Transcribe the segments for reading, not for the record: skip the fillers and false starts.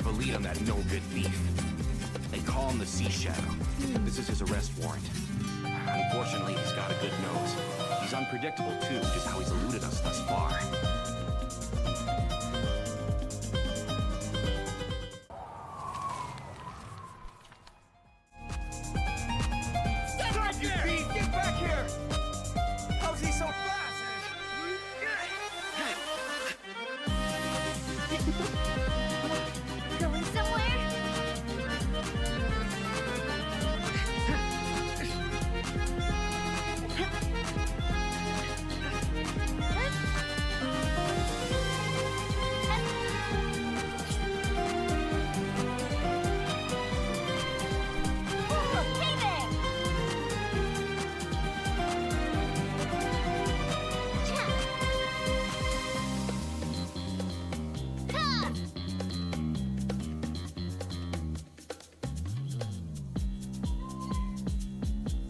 have a lead on that no-good thief. They call him the Sea Shadow. This is his arrest warrant. Unfortunately, he's got a good nose. He's unpredictable, too, which is how he's eluded us thus far. Get back here! How's he so fast? Going somewhere? Hey there!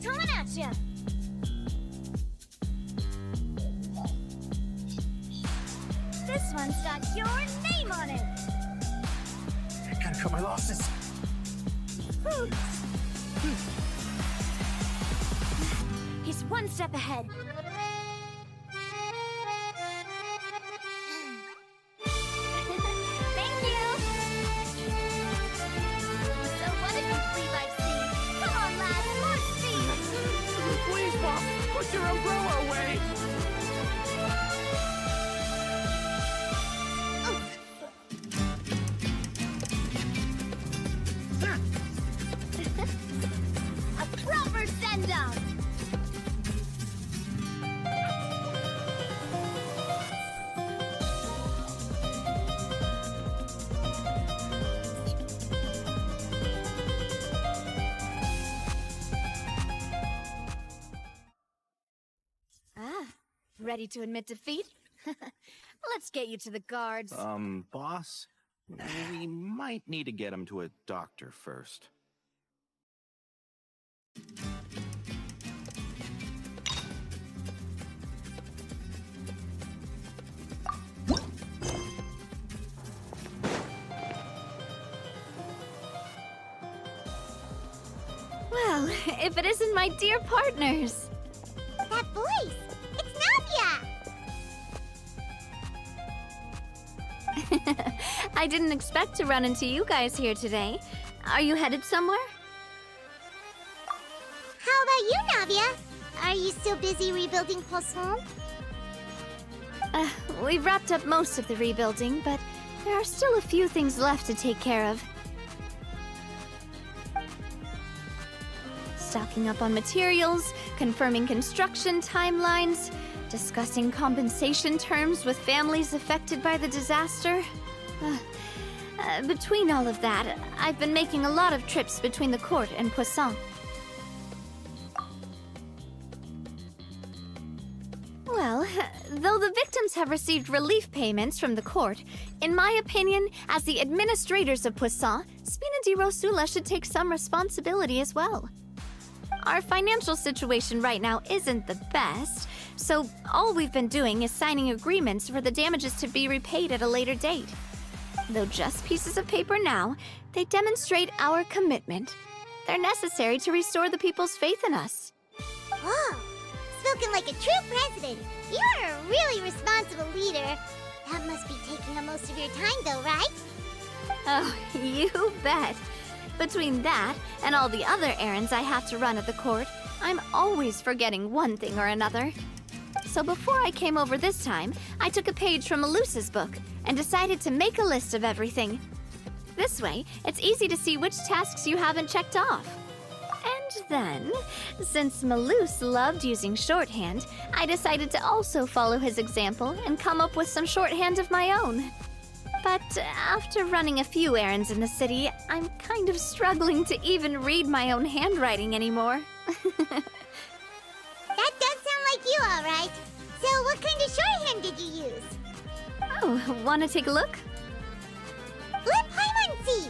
Coming at ya! This one's got your name on it! I gotta cut my losses. He's one step ahead. Thank you! So what a complete I've seen! Come on, lads, more speed! Please, boss, put your umbrella away. A proper send-down! Ready to admit defeat? Let's get you to the guards. Boss? We might need to get him to a doctor first. Well, if it isn't my dear partners. That voice! It's Navia! I didn't expect to run into you guys here today. Are you headed somewhere? How about you, Navia? Are you still busy rebuilding Poisson? We've wrapped up most of the rebuilding, but there are still a few things left to take care of. Stocking up on materials, confirming construction timelines, discussing compensation terms with families affected by the disaster. Between all of that, I've been making a lot of trips between the court and Poisson. Well, though the victims have received relief payments from the court, in my opinion, as the administrators of Poisson, Spina di Rosula should take some responsibility as well. Our financial situation right now isn't the best, so all we've been doing is signing agreements for the damages to be repaid at a later date. Though just pieces of paper now, they demonstrate our commitment. They're necessary to restore the people's faith in us. Whoa! Spoken like a true president. You're a really responsible leader. That must be taking up most of your time, though, right? Oh, you bet. Between that and all the other errands I have to run at the court, I'm always forgetting one thing or another. So before I came over this time, I took a page from Melus's book and decided to make a list of everything. This way, it's easy to see which tasks you haven't checked off. And then, since Melus loved using shorthand, I decided to also follow his example and come up with some shorthand of my own. But after running a few errands in the city, I'm kind of struggling to even read my own handwriting anymore. That does sound like you, all right. So what kind of shorthand did you use? Oh, wanna take a look? Let Paimon see!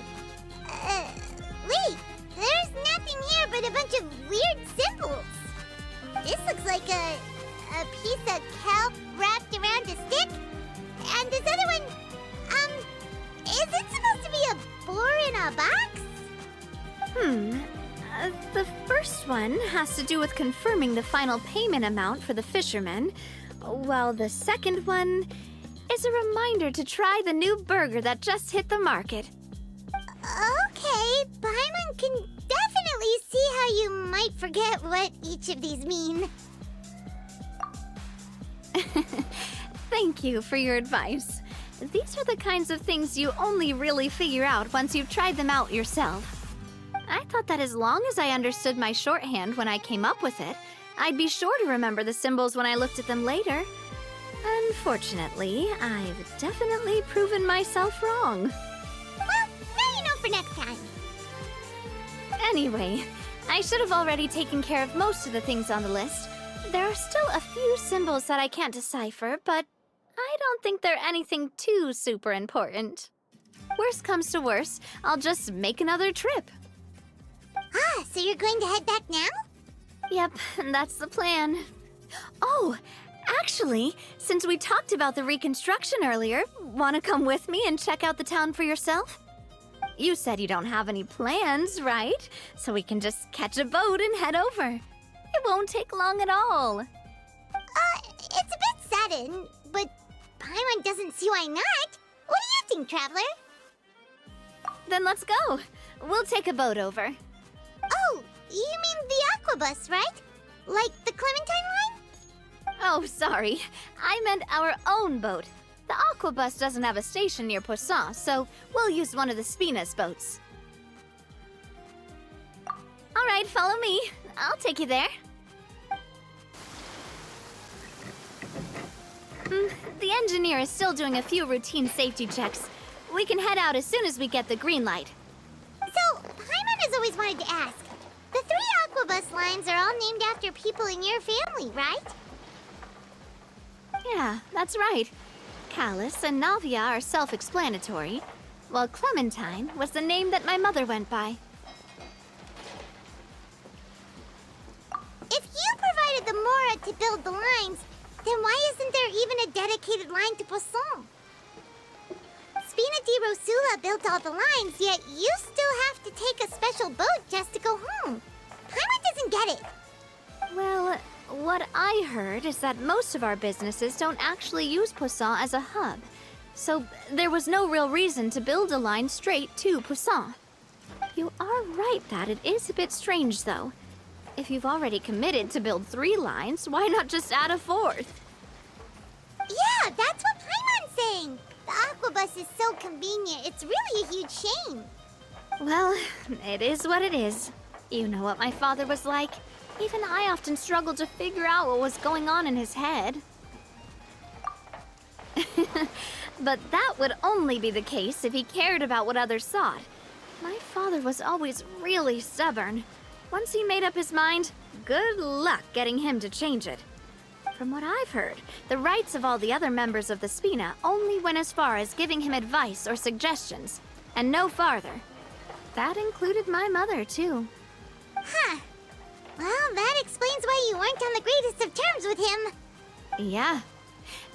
Wait, there's nothing here but a bunch of weird symbols. This looks like a piece of kelp wrapped around a stick. And this other one, is it supposed to be a one has to do with confirming the final payment amount for the fishermen, while the second one is a reminder to try the new burger that just hit the market. Okay, Paimon can definitely see how you might forget what each of these mean. Thank you for your advice. These are the kinds of things you only really figure out once you've tried them out yourself. I thought that as long as I understood my shorthand when I came up with it, I'd be sure to remember the symbols when I looked at them later. Unfortunately, I've definitely proven myself wrong. Well, now you know for next time. Anyway, I should have already taken care of most of the things on the list. There are still a few symbols that I can't decipher, but I don't think they're anything too super important. Worst comes to worst, I'll just make another trip. Ah, so you're going to head back now? Yep, that's the plan. Oh, actually, since we talked about the reconstruction earlier, want to come with me and check out the town for yourself? You said you don't have any plans, right? So we can just catch a boat and head over. It won't take long at all. It's a bit sudden, but Paimon doesn't see why not. What do you think, Traveler? Then let's go. We'll take a boat over. Oh, you mean the aquabus, right? Like the Clementine line? Oh, sorry. I meant our own boat. The aquabus doesn't have a station near Poisson, so we'll use one of the Spina's boats. All right, follow me. I'll take you there. The engineer is still doing a few routine safety checks. We can head out as soon as we get the green light. So, Paimon has always wanted to ask. The 3 aquabus lines are all named after people in your family, right? Yeah, that's right. Callus and Navia are self-explanatory, while Clementine was the name that my mother went by. If you provided the Mora to build the lines, then why isn't there even a dedicated line to Poisson? Spina di Rosula built all the lines, yet you still have to take a special boat just to go home. Paimon doesn't get it. Well, what I heard is that most of our businesses don't actually use Poisson as a hub, so there was no real reason to build a line straight to Poisson. You are right that it is a bit strange, though. If you've already committed to build 3 lines, why not just add a 4th? Yeah, that's what Paimon's saying. The aquabus is so convenient, it's really a huge shame. Well, it is what it is. You know what my father was like. Even I often struggled to figure out what was going on in his head. But that would only be the case if he cared about what others thought. My father was always really stubborn. Once he made up his mind, good luck getting him to change it. From what I've heard, the rights of all the other members of the Spina only went as far as giving him advice or suggestions, and no farther. That included my mother, too. Huh. Well, that explains why you weren't on the greatest of terms with him. Yeah,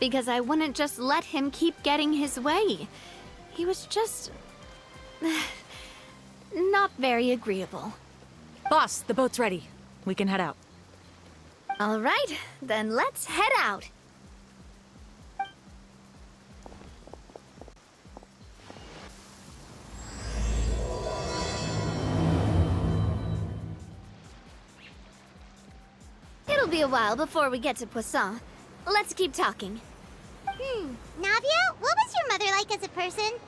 because I wouldn't just let him keep getting his way. He was just... not very agreeable. Boss, the boat's ready. We can head out. All right, then let's head out. It'll be a while before we get to Poisson. Let's keep talking. Navia, what was your mother like as a person?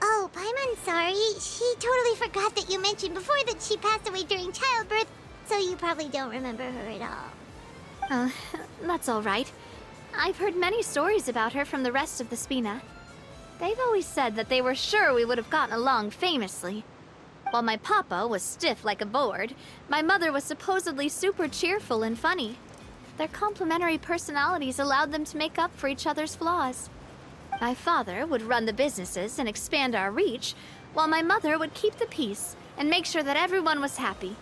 Oh, Paimon's sorry. She totally forgot that you mentioned before that she passed away during childbirth, so you probably don't remember her at all. That's all right. I've heard many stories about her from the rest of the Spina. They've always said that they were sure we would have gotten along famously. While my papa was stiff like a board, my mother was supposedly super cheerful and funny. Their complementary personalities allowed them to make up for each other's flaws. My father would run the businesses and expand our reach, while my mother would keep the peace and make sure that everyone was happy.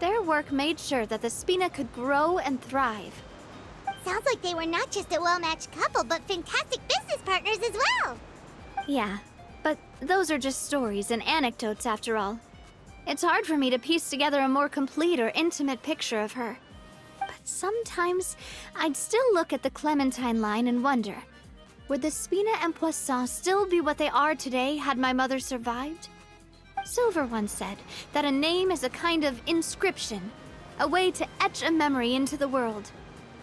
Their work made sure that the Spina could grow and thrive. Sounds like they were not just a well-matched couple, but fantastic business partners as well. Yeah, but those are just stories and anecdotes after all. It's hard for me to piece together a more complete or intimate picture of her. But sometimes, I'd still look at the Clementine line and wonder, would the Spina and Poisson still be what they are today had my mother survived? Silver once said that a name is a kind of inscription, a way to etch a memory into the world.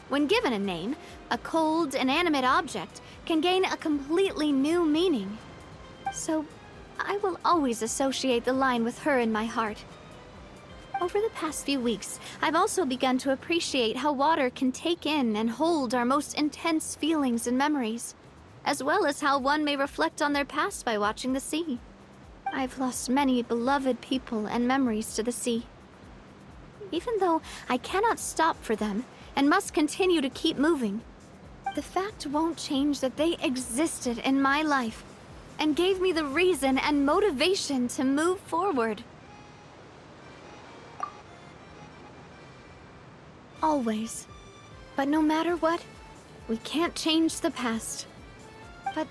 When given a name, a cold, inanimate object can gain a completely new meaning. So, I will always associate the line with her in my heart. Over the past few weeks, I've also begun to appreciate how water can take in and hold our most intense feelings and memories, as well as how one may reflect on their past by watching the sea. I've lost many beloved people and memories to the sea. Even though I cannot stop for them and must continue to keep moving, the fact won't change that they existed in my life and gave me the reason and motivation to move forward. Always. But no matter what, we can't change the past. But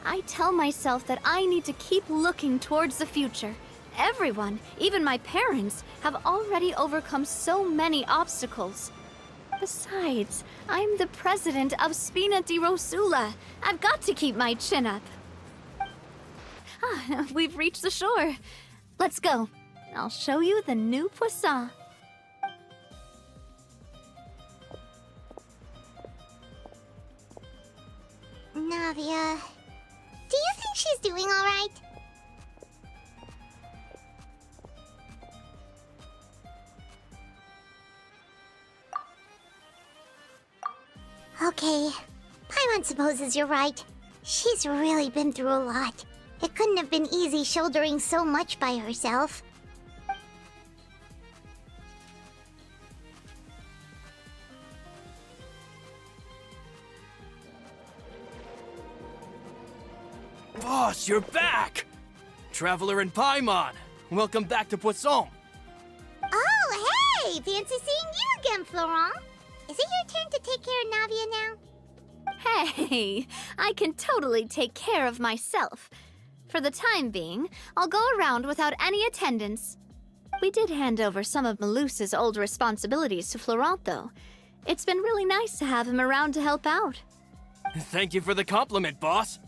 I tell myself that I need to keep looking towards the future. Everyone, even my parents, have already overcome so many obstacles. Besides, I'm the president of Spina di Rosula. I've got to keep my chin up. Ah, we've reached the shore. Let's go. I'll show you the new Poisson. Navia, do you think she's doing all right? Okay, Paimon supposes you're right. She's really been through a lot. It couldn't have been easy shouldering so much by herself. Boss, you're back! Traveler and Paimon, welcome back to Poisson. Oh, hey! Fancy seeing you again, Florent. Is it your turn to take care of Navia now? Hey, I can totally take care of myself. For the time being, I'll go around without any attendants. We did hand over some of Melus's old responsibilities to Florent, though. It's been really nice to have him around to help out. Thank you for the compliment, boss.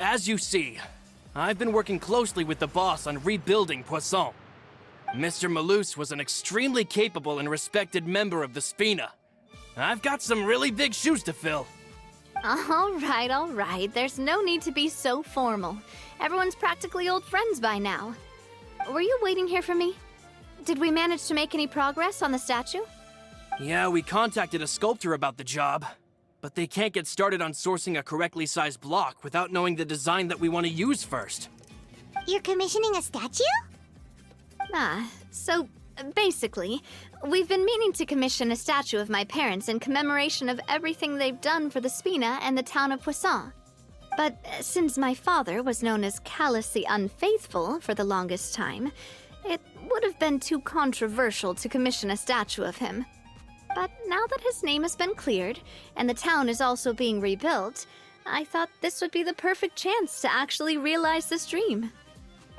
As you see, I've been working closely with the boss on rebuilding Poisson. Mr. Melus was an extremely capable and respected member of the Spina. I've got some really big shoes to fill. All right. There's no need to be so formal. Everyone's practically old friends by now. Were you waiting here for me? Did we manage to make any progress on the statue? Yeah, we contacted a sculptor about the job, but they can't get started on sourcing a correctly sized block without knowing the design that we want to use first. You're commissioning a statue? So basically, we've been meaning to commission a statue of my parents in commemoration of everything they've done for the Spina and the town of Poisson. But since my father was known as Callous the Unfaithful for the longest time, it would have been too controversial to commission a statue of him. But now that his name has been cleared, and the town is also being rebuilt, I thought this would be the perfect chance to actually realize this dream.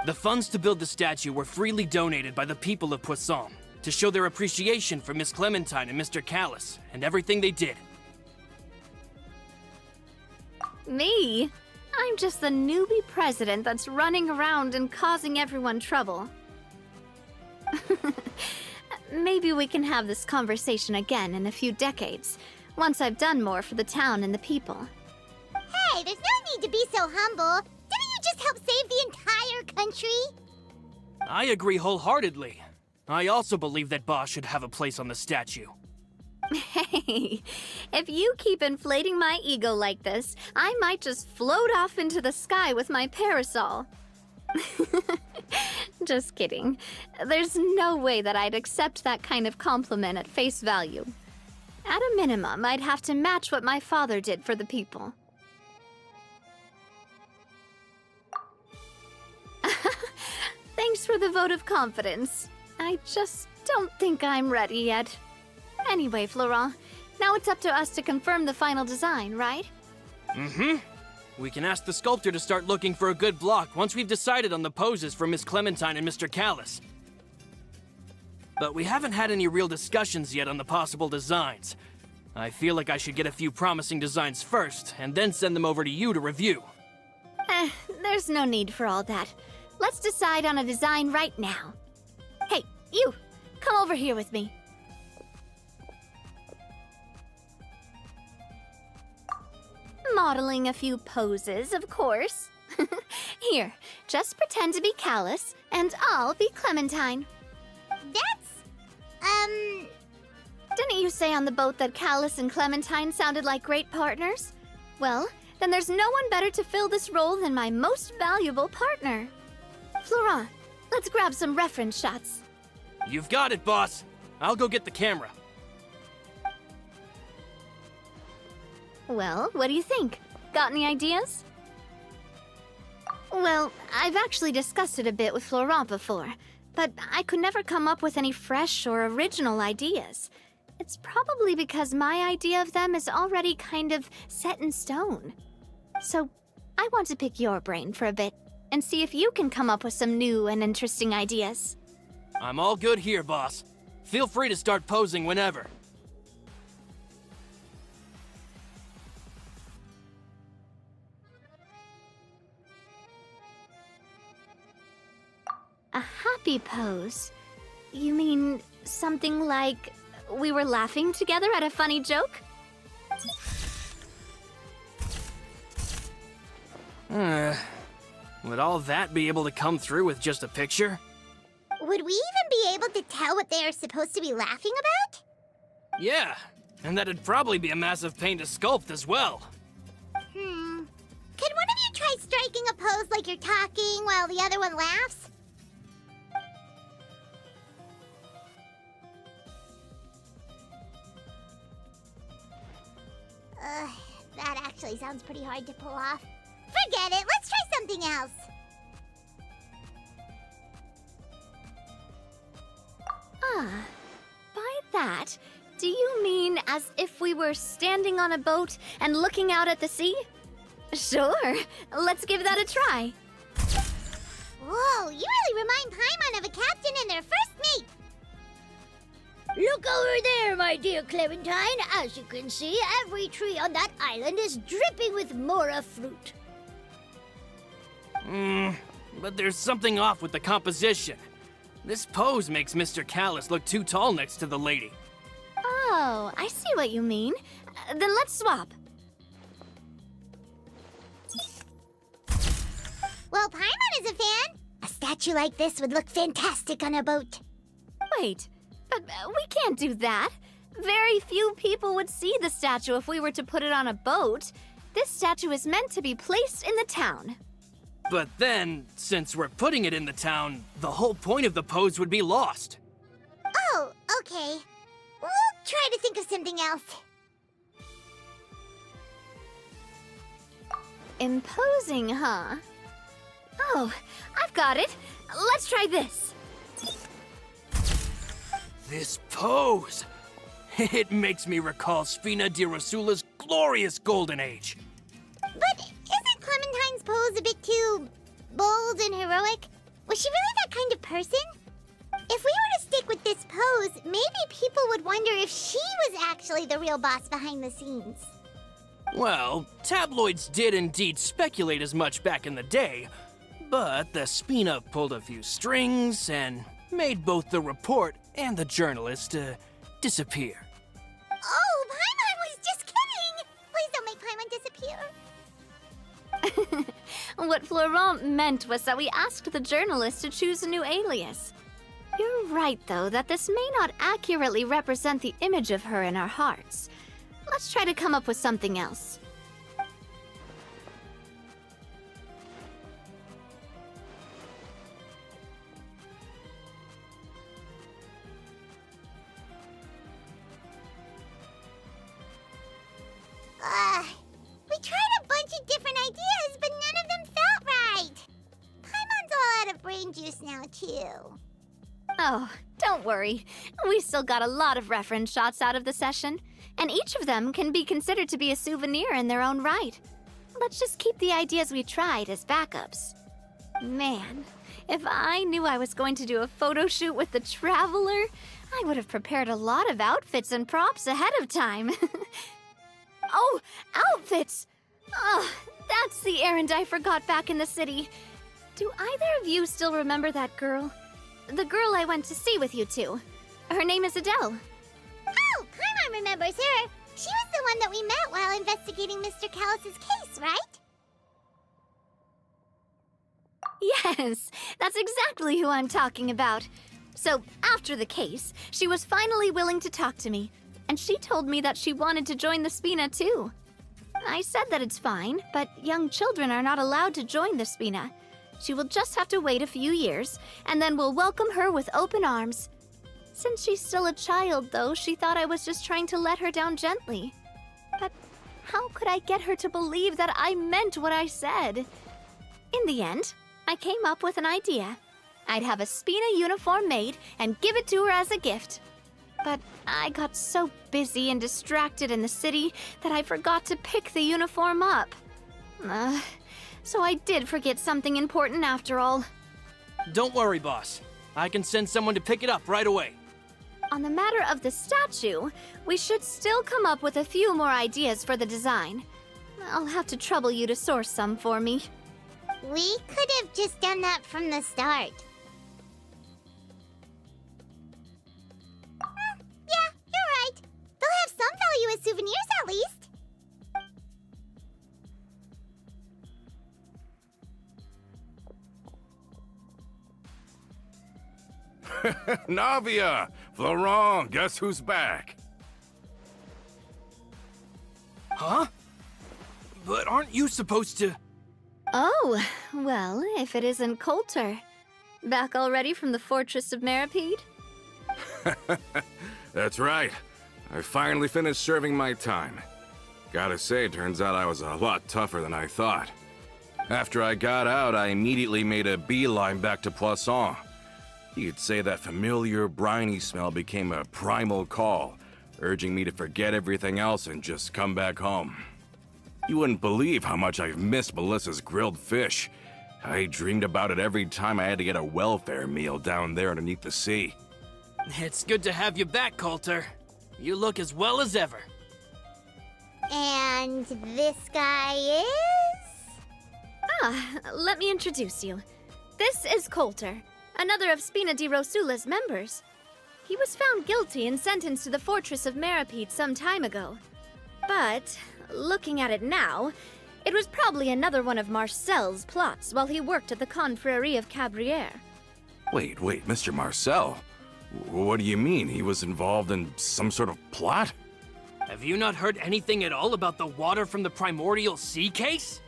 The funds to build the statue were freely donated by the people of Poisson to show their appreciation for Miss Clementine and Mr. Callous and everything they did. Me? I'm just the newbie president that's running around and causing everyone trouble. Maybe we can have this conversation again in a few decades, once I've done more for the town and the people. Hey, there's no need to be so humble. Didn't you just help save the entire country? I agree wholeheartedly. I also believe that Boss should have a place on the statue. Hey, if you keep inflating my ego like this, I might just float off into the sky with my parasol. Just kidding. There's no way that I'd accept that kind of compliment at face value. At a minimum, I'd have to match what my father did for the people. Thanks for the vote of confidence. I just don't think I'm ready yet. Anyway, Florent, now it's up to us to confirm the final design, right? Mm-hmm. We can ask the sculptor to start looking for a good block once we've decided on the poses for Miss Clementine and Mr. Callis. But we haven't had any real discussions yet on the possible designs. I feel like I should get a few promising designs first, and then send them over to you to review. There's no need for all that. Let's decide on a design right now. Hey, you! Come over here with me. Modeling a few poses, of course. Here, just pretend to be Callis, and I'll be Clementine. Didn't you say on the boat that Callis and Clementine sounded like great partners? Well, then there's no one better to fill this role than my most valuable partner. Florent, let's grab some reference shots. You've got it, boss. I'll go get the camera. Well, what do you think? Got any ideas? Well, I've actually discussed it a bit with Florent before, but I could never come up with any fresh or original ideas. It's probably because my idea of them is already kind of set in stone. So, I want to pick your brain for a bit and see if you can come up with some new and interesting ideas. I'm all good here, boss. Feel free to start posing whenever. A happy pose? You mean something like we were laughing together at a funny joke? Would all that be able to come through with just a picture? Would we even be able to tell what they are supposed to be laughing about? Yeah, and that'd probably be a massive pain to sculpt as well. Could one of you try striking a pose like you're talking while the other one laughs? That actually sounds pretty hard to pull off. Forget it, let's try something else. By that, do you mean as if we were standing on a boat and looking out at the sea? Sure, let's give that a try. Whoa, you really remind Paimon of a captain in their first meet. Look over there, my dear Clementine. As you can see, every tree on that island is dripping with mora fruit. But there's something off with the composition. This pose makes Mr. Callis look too tall next to the lady. Oh, I see what you mean. Then let's swap. Well, Paimon is a fan. A statue like this would look fantastic on a boat. Wait, but we can't do that. Very few people would see the statue if we were to put it on a boat. This statue is meant to be placed in the town. But then, since we're putting it in the town, the whole point of the pose would be lost. Oh, okay. We'll try to think of something else. Imposing, huh? Oh, I've got it. Let's try this. This pose! It makes me recall Sfina di Rosula's glorious golden age. But isn't Clementine's pose a bit too bold and heroic? Was she really that kind of person? If we were to stick with this pose, maybe people would wonder if she was actually the real boss behind the scenes. Well, tabloids did indeed speculate as much back in the day, but the Sfina pulled a few strings and made both the report and the journalist disappear. Oh, Paimon was just kidding! Please don't make Paimon disappear. What Florent meant was that we asked the journalist to choose a new alias. You're right, though, that this may not accurately represent the image of her in our hearts. Let's try to come up with something else. We tried a bunch of different ideas, but none of them felt right. Paimon's all out of brain juice now, too. Oh, don't worry. We still got a lot of reference shots out of the session, and each of them can be considered to be a souvenir in their own right. let's just keep the ideas we tried as backups. Man, if I knew I was going to do a photo shoot with the Traveler, I would have prepared a lot of outfits and props ahead of time. Oh, outfits! Oh, that's the errand I forgot back in the city. Do either of you still remember that girl? The girl I went to see with you two. Her name is Adele. Oh, Paimon remembers her. She was the one that we met while investigating Mr. Callus's case, right? Yes, that's exactly who I'm talking about. So, after the case, she was finally willing to talk to me, and she told me that she wanted to join the Spina too. I said that it's fine, but young children are not allowed to join the Spina. She will just have to wait a few years, and then we'll welcome her with open arms. Since she's still a child, though, she thought I was just trying to let her down gently. But how could I get her to believe that I meant what I said? In the end, I came up with an idea. I'd have a Spina uniform made and give it to her as a gift. But I got so busy and distracted in the city that I forgot to pick the uniform up. So I did forget something important after all. Don't worry, boss. I can send someone to pick it up right away. On the matter of the statue, we should still come up with a few more ideas for the design. I'll have to trouble you to source some for me. We could have just done that from the start. Yeah, you're right. They'll have some value as souvenirs at least. Navia! Florent, guess who's back? Huh? But aren't you supposed to... Oh, well, if it isn't Coulter. Back already from the Fortress of Meripede? That's right. I finally finished serving my time. Gotta say, turns out I was a lot tougher than I thought. After I got out, I immediately made a beeline back to Poisson. You'd say that familiar, briny smell became a primal call, urging me to forget everything else and just come back home. You wouldn't believe how much I've missed Melissa's grilled fish. I dreamed about it every time I had to get a welfare meal down there underneath the sea. It's good to have you back, Coulter. You look as well as ever. And this guy is? Let me introduce you. This is Coulter, another of Spina di Rosula's members. He was found guilty and sentenced to the Fortress of Meripede some time ago. But, looking at it now, it was probably another one of Marcel's plots while he worked at the Confrérie of Cabrières. Wait, Mr. Marcel? What do you mean? He was involved in some sort of plot? Have you not heard anything at all about the water from the primordial sea case?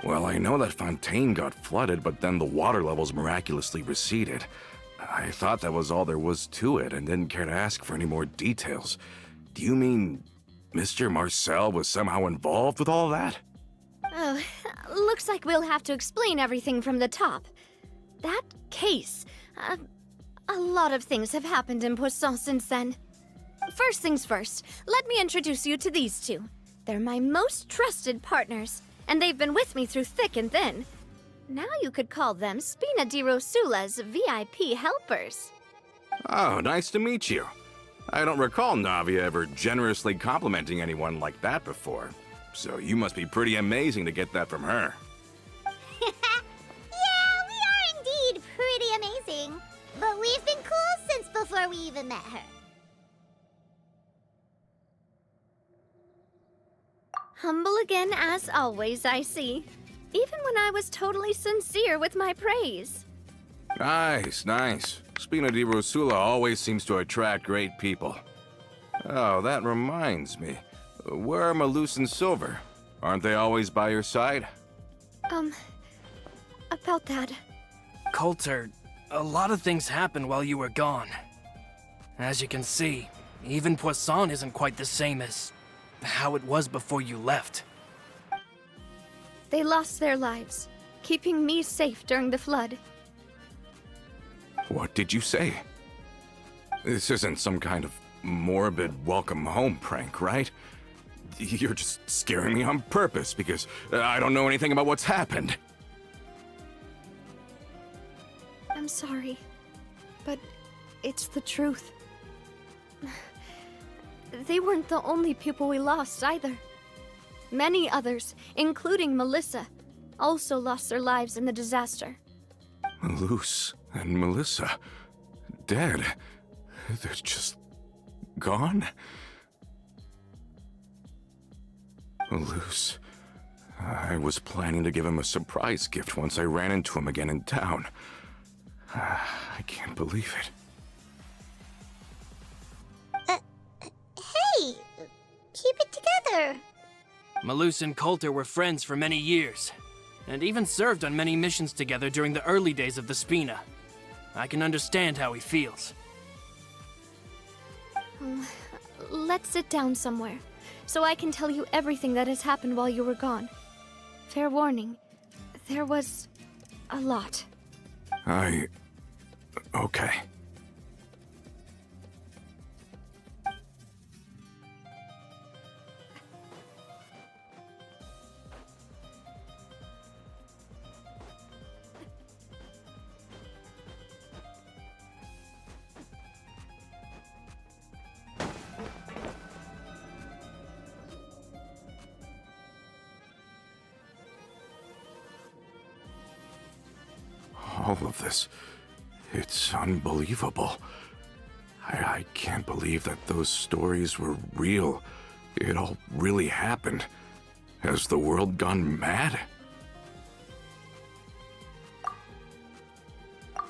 Well, I know that Fontaine got flooded, but then the water levels miraculously receded. I thought that was all there was to it and didn't care to ask for any more details. Do you mean Mr. Marcel was somehow involved with all that? Oh, looks like we'll have to explain everything from the top. That case, a lot of things have happened in Poisson since then. First things first, let me introduce you to these two. They're my most trusted partners, and they've been with me through thick and thin. Now you could call them Spina di Rosula's VIP helpers. Oh, nice to meet you. I don't recall Navia ever generously complimenting anyone like that before. So you must be pretty amazing to get that from her. Yeah, we are indeed pretty amazing. But we've been cool since before we even met her. Humble again as always, I see. Even when I was totally sincere with my praise. Nice. Spina di Rosula always seems to attract great people. Oh, that reminds me. Where are Melus and Silver? Aren't they always by your side? About that. Coulter, a lot of things happened while you were gone. As you can see, even Poisson isn't quite the same as how it was before you left. They lost their lives, keeping me safe during the flood. What did you say? This isn't some kind of morbid welcome home prank, right? You're just scaring me on purpose because I don't know anything about what's happened. I'm sorry, but it's the truth. They weren't the only people we lost either. Many others, including Melissa, also lost their lives in the disaster. Melus and Melissa, dead. They're just gone? Melus, I was planning to give him a surprise gift once I ran into him again in town. I can't believe it. Hey, keep it together. Melus and Coulter were friends for many years, and even served on many missions together during the early days of the Spina. I can understand how he feels. Let's sit down somewhere, so I can tell you everything that has happened while you were gone. Fair warning, there was a lot. Okay. All of this, it's unbelievable. I can't believe that those stories were real. It all really happened. Has the world gone mad?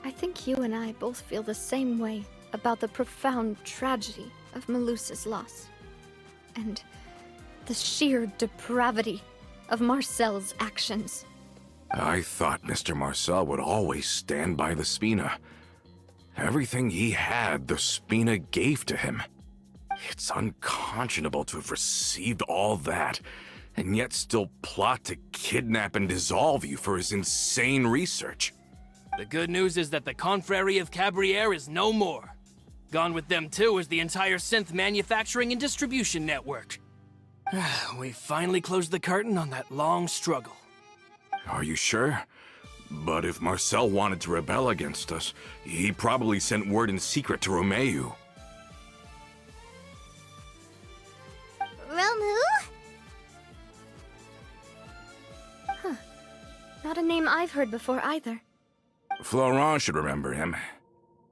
I think you and I both feel the same way about the profound tragedy of Melus's loss. And the sheer depravity of Marcel's actions. I thought Mr. Marcel would always stand by the Spina. Everything he had, the Spina gave to him. It's unconscionable to have received all that, and yet still plot to kidnap and dissolve you for his insane research. The good news is that the Confrérie of Cabriere is no more. Gone with them too is the entire synth manufacturing and distribution network. We finally closed the curtain on that long struggle. Are you sure? But if Marcel wanted to rebel against us, he probably sent word in secret to Romeu. Romu? Not a name I've heard before either. Florent should remember him.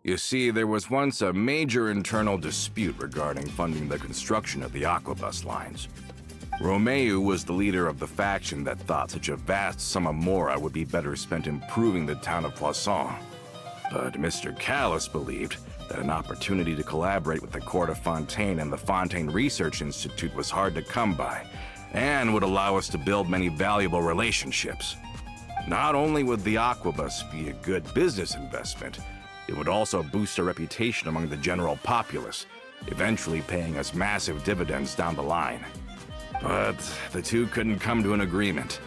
You see, there was once a major internal dispute regarding funding the construction of the Aquabus lines. Romeu was the leader of the faction that thought such a vast sum of mora would be better spent improving the town of Poisson. But Mr. Callis believed that an opportunity to collaborate with the Court of Fontaine and the Fontaine Research Institute was hard to come by, and would allow us to build many valuable relationships. Not only would the Aquabus be a good business investment, it would also boost our reputation among the general populace, eventually paying us massive dividends down the line. But the two couldn't come to an agreement.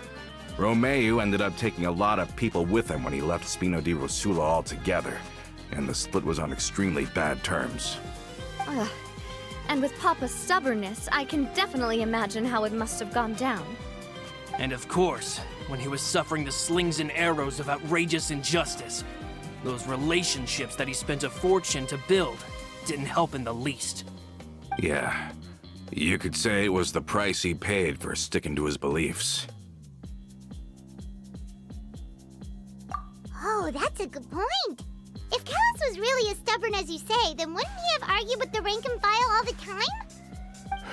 Romeu ended up taking a lot of people with him when he left Spino di Rosula altogether, and the split was on extremely bad terms. And with Papa's stubbornness, I can definitely imagine how it must have gone down. And of course, when he was suffering the slings and arrows of outrageous injustice, those relationships that he spent a fortune to build didn't help in the least. Yeah, you could say it was the price he paid for sticking to his beliefs. Oh, that's a good point. If Callis was really as stubborn as you say, then wouldn't he have argued with the rank and file all the time?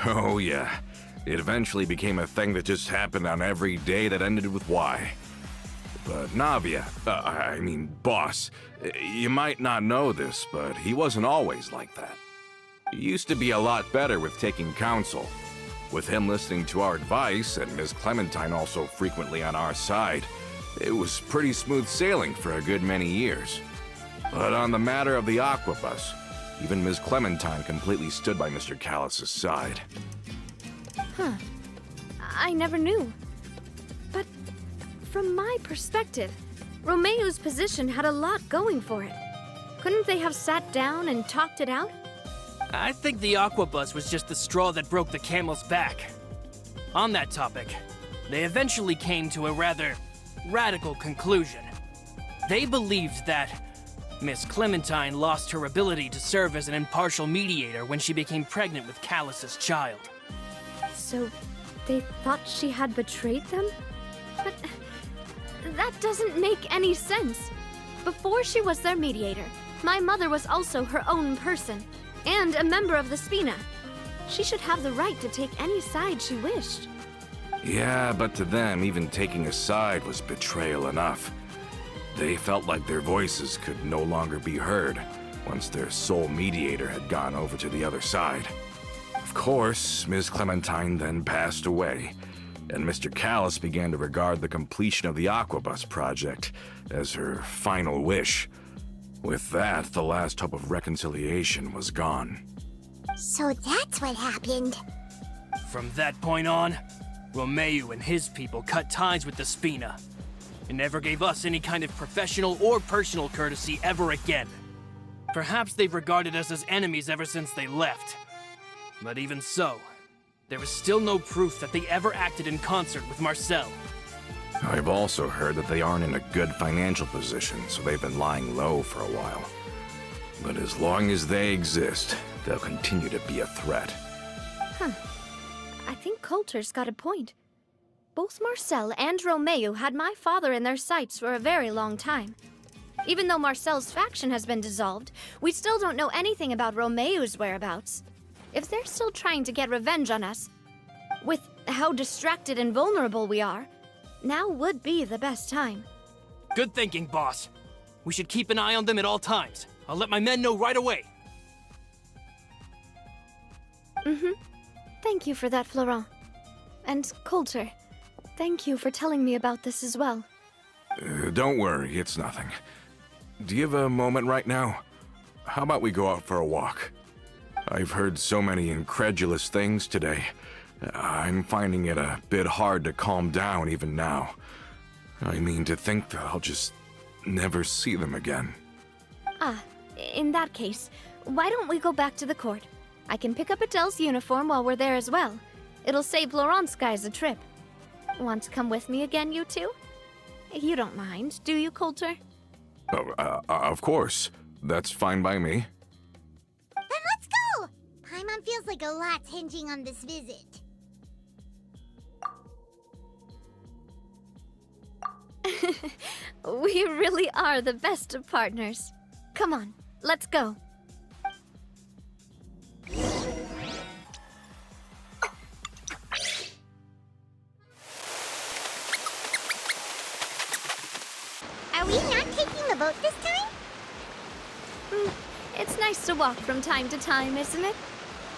Oh yeah, it eventually became a thing that just happened on every day that ended with Y. But Navia, Boss, you might not know this, but he wasn't always like that. He used to be a lot better with taking counsel. With him listening to our advice, and Ms. Clementine also frequently on our side, it was pretty smooth sailing for a good many years. But on the matter of the Aquabus, even Ms. Clementine completely stood by Mr. Callis' side. I never knew. But from my perspective, Romeu's position had a lot going for it. Couldn't they have sat down and talked it out? I think the Aquabus was just the straw that broke the camel's back. On that topic, they eventually came to a rather radical conclusion. They believed that Miss Clementine lost her ability to serve as an impartial mediator when she became pregnant with Callus's child. So, they thought she had betrayed them? But that doesn't make any sense. Before she was their mediator, my mother was also her own person, and a member of the Spina. She should have the right to take any side she wished. Yeah, but to them, even taking a side was betrayal enough. They felt like their voices could no longer be heard once their sole mediator had gone over to the other side. Of course, Ms. Clementine then passed away, and Mr. Callus began to regard the completion of the Aquabus project as her final wish. With that, the last hope of reconciliation was gone. So that's what happened. From that point on, Romeu and his people cut ties with the Spina, and never gave us any kind of professional or personal courtesy ever again. Perhaps they've regarded us as enemies ever since they left. But even so, there is still no proof that they ever acted in concert with Marcel. I've also heard that they aren't in a good financial position, so they've been lying low for a while. But as long as they exist, they'll continue to be a threat. I think Coulter's got a point. Both Marcel and Romeu had my father in their sights for a very long time. Even though Marcel's faction has been dissolved, we still don't know anything about Romeu's whereabouts. If they're still trying to get revenge on us, with how distracted and vulnerable we are, now would be the best time. Good thinking, boss. We should keep an eye on them at all times. I'll let my men know right away. Thank you for that, Florent. And Coulter, thank you for telling me about this as well. Don't worry, it's nothing. Do you have a moment right now? How about we go out for a walk? I've heard so many incredulous things today. I'm finding it a bit hard to calm down even now. I mean, to think that I'll just never see them again. In that case, why don't we go back to the court? I can pick up Adele's uniform while we're there as well. It'll save Laurent's guys a trip. Want to come with me again, you two? You don't mind, do you, Coulter? Oh, of course. That's fine by me. Then let's go! Paimon feels like a lot's hinging on this visit. We really are the best of partners. Come on, let's go. Are we not taking the boat this time? It's nice to walk from time to time, isn't it?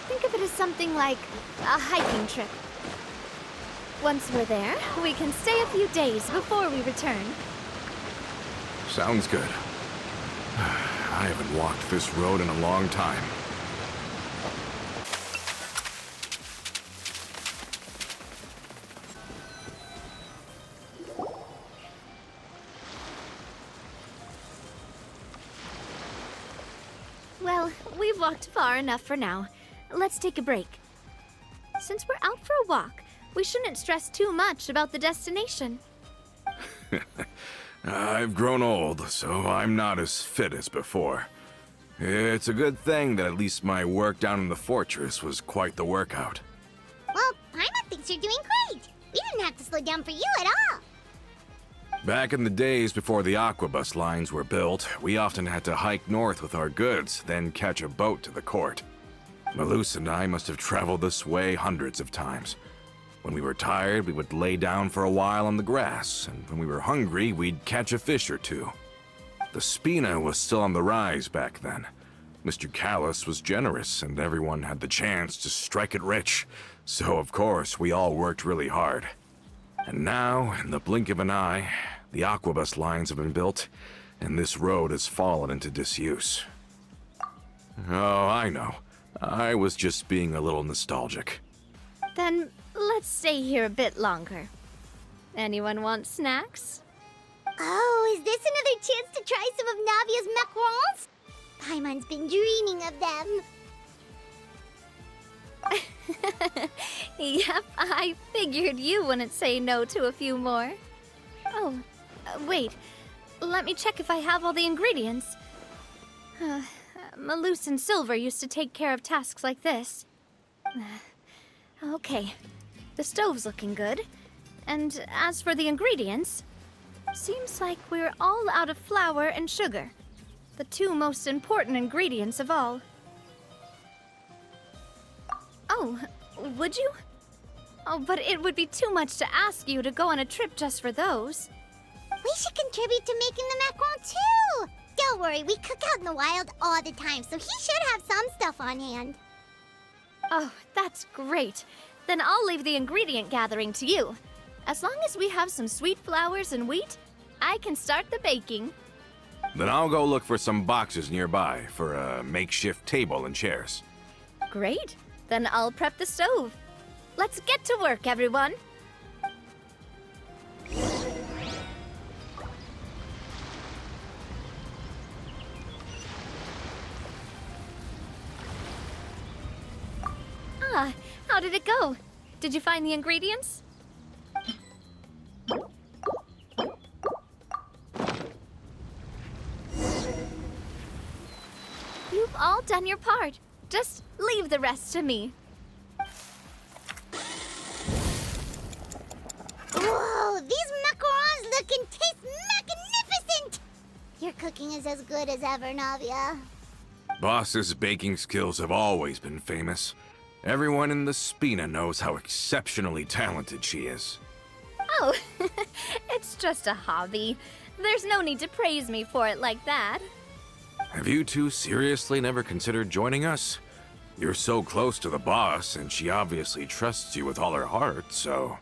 Think of it as something like a hiking trip. Once we're there, we can stay a few days before we return. Sounds good. I haven't walked this road in a long time. Well, we've walked far enough for now. Let's take a break. Since we're out for a walk, we shouldn't stress too much about the destination. I've grown old, so I'm not as fit as before. It's a good thing that at least my work down in the fortress was quite the workout. Well, Paimon thinks you're doing great. We didn't have to slow down for you at all. Back in the days before the Aquabus lines were built, we often had to hike north with our goods, then catch a boat to the court. Melus and I must have traveled this way hundreds of times. When we were tired, we would lay down for a while on the grass, and when we were hungry, we'd catch a fish or two. The Spina was still on the rise back then. Mr. Callus was generous, and everyone had the chance to strike it rich. So, of course, we all worked really hard. And now, in the blink of an eye, the Aquabus lines have been built, and this road has fallen into disuse. Oh, I know. I was just being a little nostalgic. Then let's stay here a bit longer. Anyone want snacks? Oh, is this another chance to try some of Navia's macarons? Paimon's been dreaming of them. Yep, I figured you wouldn't say no to a few more. Oh, wait. Let me check if I have all the ingredients. Melus and Silver used to take care of tasks like this. Okay, the stove's looking good. And as for the ingredients, seems like we're all out of flour and sugar, the two most important ingredients of all. Oh, would you? Oh, but it would be too much to ask you to go on a trip just for those. We should contribute to making the macaron too! Don't worry, we cook out in the wild all the time, so he should have some stuff on hand. Oh, that's great. Then I'll leave the ingredient gathering to you. As long as we have some sweet flowers and wheat, I can start the baking. Then I'll go look for some boxes nearby for a makeshift table and chairs. Great. Then I'll prep the stove. Let's get to work, everyone. Ah, how did it go? Did you find the ingredients? You've all done your part. Just leave the rest to me. Whoa, these macarons look and taste magnificent! Your cooking is as good as ever, Navia. Boss's baking skills have always been famous. Everyone in the Spina knows how exceptionally talented she is. Oh, it's just a hobby. There's no need to praise me for it like that. Have you two seriously never considered joining us? You're so close to the boss, and she obviously trusts you with all her heart, so...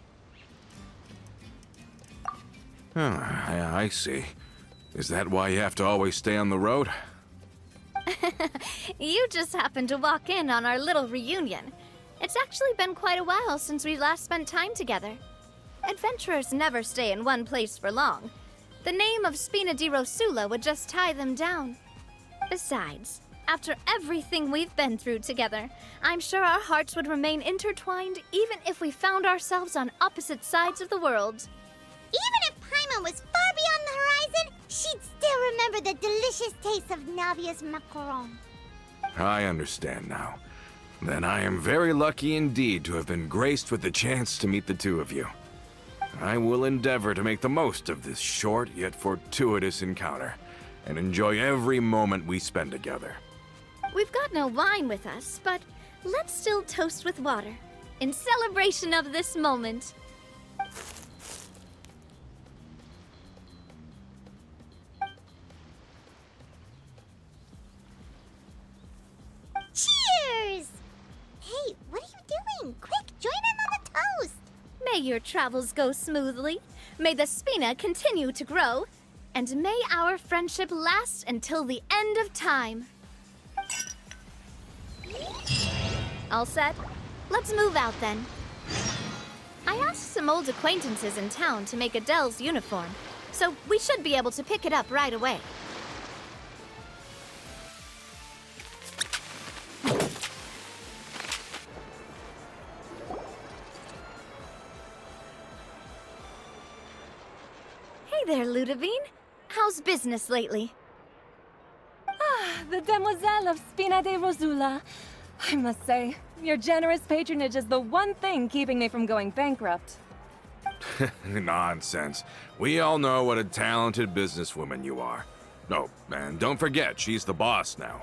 Oh, I see. Is that why you have to always stay on the road? You just happened to walk in on our little reunion. It's actually been quite a while since we last spent time together. Adventurers never stay in one place for long. The name of Spina di Rosula would just tie them down. Besides, after everything we've been through together, I'm sure our hearts would remain intertwined even if we found ourselves on opposite sides of the world. Even if Paimon was far beyond the horizon, she'd still remember the delicious taste of Navia's macaron. I understand now. Then I am very lucky indeed to have been graced with the chance to meet the two of you. I will endeavor to make the most of this short yet fortuitous encounter, and enjoy every moment we spend together. We've got no wine with us, but let's still toast with water, in celebration of this moment. Cheers! Hey, what are you doing? Quick, join in on the toast! May your travels go smoothly, may the Spina continue to grow, and may our friendship last until the end of time. All set? Let's move out then. I asked some old acquaintances in town to make Adele's uniform, so we should be able to pick it up right away. Hey there, Ludovine. How's business lately? The Demoiselle of Spina de Rosula. I must say, your generous patronage is the one thing keeping me from going bankrupt. Nonsense. We all know what a talented businesswoman you are. No, and don't forget, she's the boss now.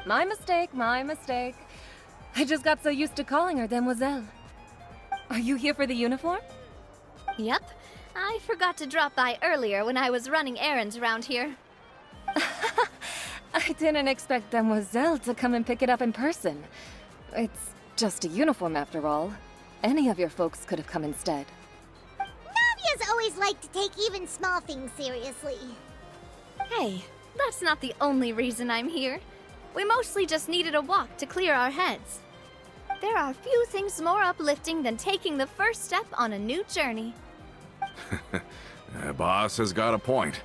My mistake, my mistake. I just got so used to calling her Demoiselle. Are you here for the uniform? Yep. I forgot to drop by earlier when I was running errands around here. I didn't expect Demoiselle to come and pick it up in person. It's just a uniform after all. Any of your folks could have come instead. Navia's always liked to take even small things seriously. Hey, that's not the only reason I'm here. We mostly just needed a walk to clear our heads. There are few things more uplifting than taking the first step on a new journey. Boss has got a point.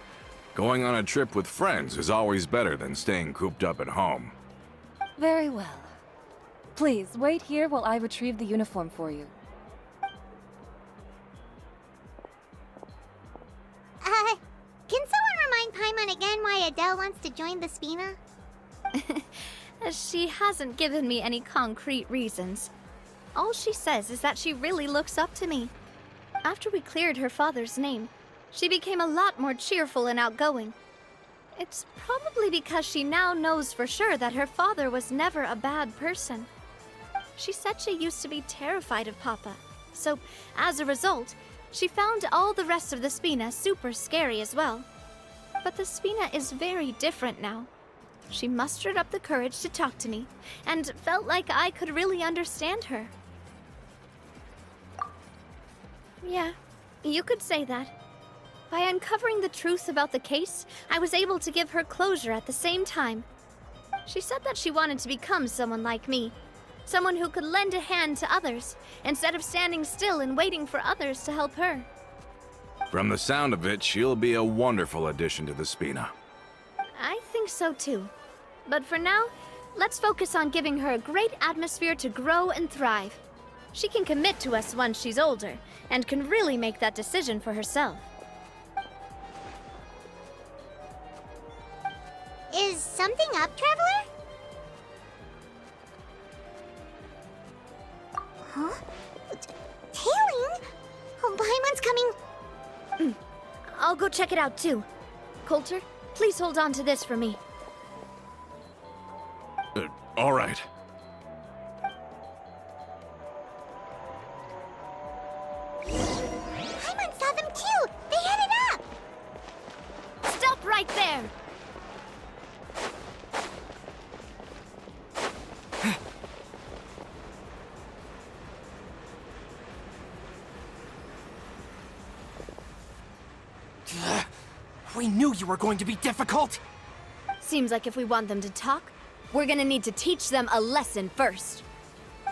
Going on a trip with friends is always better than staying cooped up at home. Very well. Please, wait here while I retrieve the uniform for you. Can someone remind Paimon again why Adele wants to join the Spina? She hasn't given me any concrete reasons. All she says is that she really looks up to me. After we cleared her father's name, she became a lot more cheerful and outgoing. It's probably because she now knows for sure that her father was never a bad person. She said she used to be terrified of Papa, so as a result, she found all the rest of the Spina super scary as well. But the Spina is very different now. She mustered up the courage to talk to me, and felt like I could really understand her. Yeah, you could say that. By uncovering the truth about the case, I was able to give her closure at the same time. She said that she wanted to become someone like me. Someone who could lend a hand to others, instead of standing still and waiting for others to help her. From the sound of it, she'll be a wonderful addition to the Spina. I think so too. But for now, let's focus on giving her a great atmosphere to grow and thrive. She can commit to us once she's older, and can really make that decision for herself. Is something up, Traveler? Huh? Tailing? Oh, Paimon's coming. I'll go check it out too. Coulter, please hold on to this for me. All right. Paimon saw them too! They headed up! Stop right there! We knew you were going to be difficult! Seems like if we want them to talk, we're gonna need to teach them a lesson first.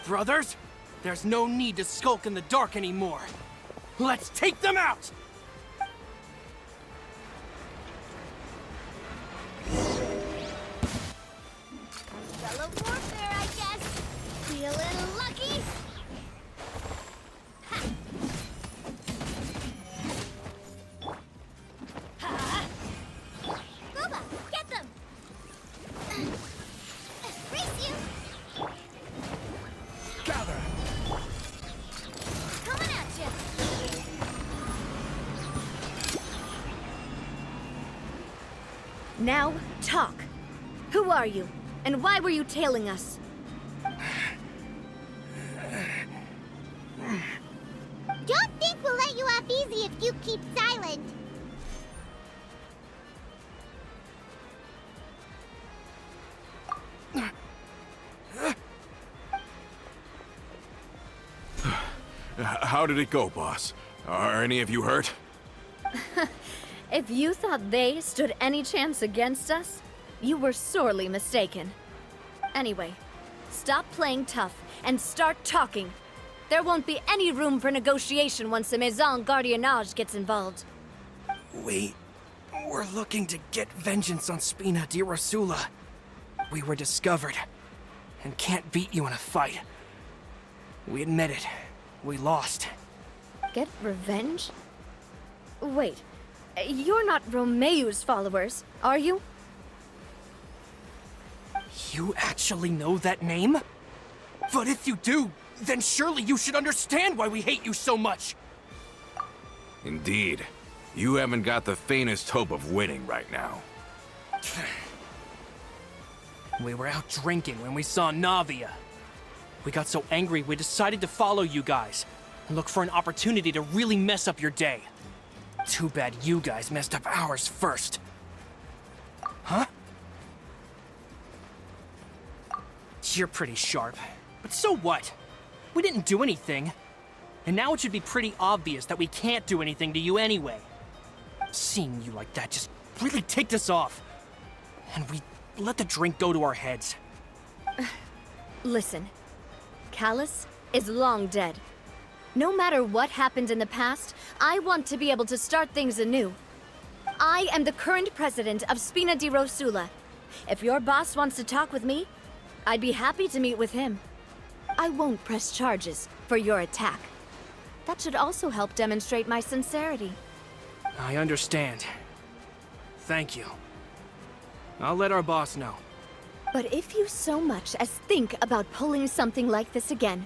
Brothers, there's no need to skulk in the dark anymore. Let's take them out! Fellow warfare, I guess. Feeling lucky? Boba, get them! Race you! Gather! Coming at you! Now, talk. Who are you? And why were you tailing us? Don't think we'll let you off easy if you keep silent. How did it go, boss? Are any of you hurt? If you thought they stood any chance against us, you were sorely mistaken. Anyway, stop playing tough and start talking. There won't be any room for negotiation once the Maison Gardiennage gets involved. We're looking to get vengeance on Spina di Rosula. We were discovered, and can't beat you in a fight. We admit it. We lost. Get revenge? Wait, you're not Romeu's followers, are you? You actually know that name? But if you do, then surely you should understand why we hate you so much! Indeed. You haven't got the faintest hope of winning right now. We were out drinking when we saw Navia. We got so angry we decided to follow you guys and look for an opportunity to really mess up your day. Too bad you guys messed up ours first. Huh? You're pretty sharp, but so what? We didn't do anything. And now it should be pretty obvious that we can't do anything to you anyway. Seeing you like that just really ticked us off. And we let the drink go to our heads. Listen, Callus is long dead. No matter what happened in the past, I want to be able to start things anew. I am the current president of Spina di Rosula. If your boss wants to talk with me, I'd be happy to meet with him. I won't press charges for your attack. That should also help demonstrate my sincerity. I understand. Thank you. I'll let our boss know. But if you so much as think about pulling something like this again,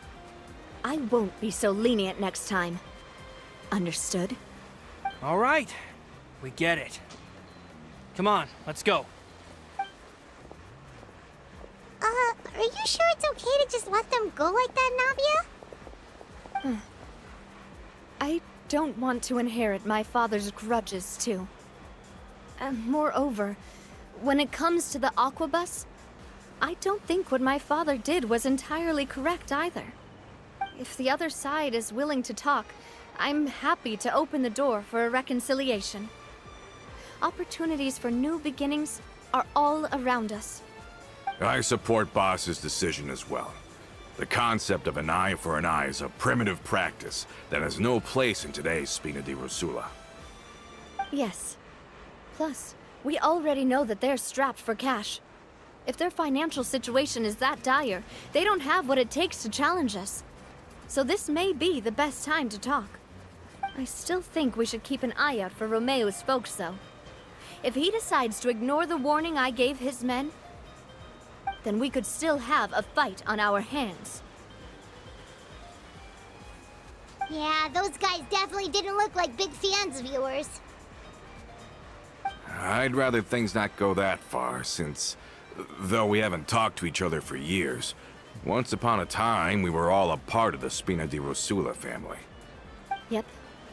I won't be so lenient next time. Understood? All right. We get it. Come on, let's go. Are you sure it's okay to just let them go like that, Navia? I don't want to inherit my father's grudges, too. Moreover, when it comes to the Aquabus, I don't think what my father did was entirely correct either. If the other side is willing to talk, I'm happy to open the door for a reconciliation. Opportunities for new beginnings are all around us. I support Boss's decision as well. The concept of an eye for an eye is a primitive practice that has no place in today's Spina di Rosula. Yes. Plus, we already know that they're strapped for cash. If their financial situation is that dire, they don't have what it takes to challenge us. So this may be the best time to talk. I still think we should keep an eye out for Romeo's folks, though. If he decides to ignore the warning I gave his men, then we could still have a fight on our hands. Yeah, those guys definitely didn't look like big fans of yours. I'd rather things not go that far, since, though we haven't talked to each other for years, once upon a time we were all a part of the Spina di Rosula family. Yep,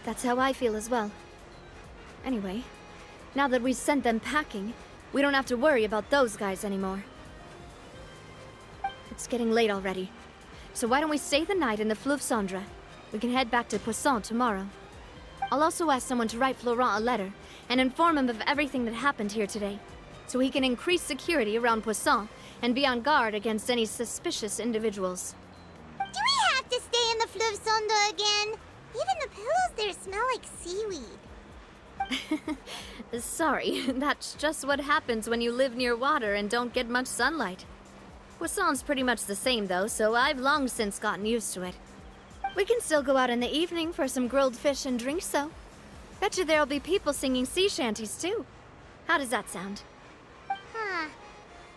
that's how I feel as well. Anyway, now that we've sent them packing, we don't have to worry about those guys anymore. It's getting late already, so why don't we stay the night in the Fleuve Cendre? We can head back to Poisson tomorrow. I'll also ask someone to write Florent a letter and inform him of everything that happened here today, so he can increase security around Poisson and be on guard against any suspicious individuals. Do we have to stay in the Fleuve Cendre again? Even the pillows there smell like seaweed. Sorry, that's just what happens when you live near water and don't get much sunlight. Poisson's pretty much the same though, so I've long since gotten used to it. We can still go out in the evening for some grilled fish and drinks though. Bet you there'll be people singing sea shanties too. How does that sound? Huh.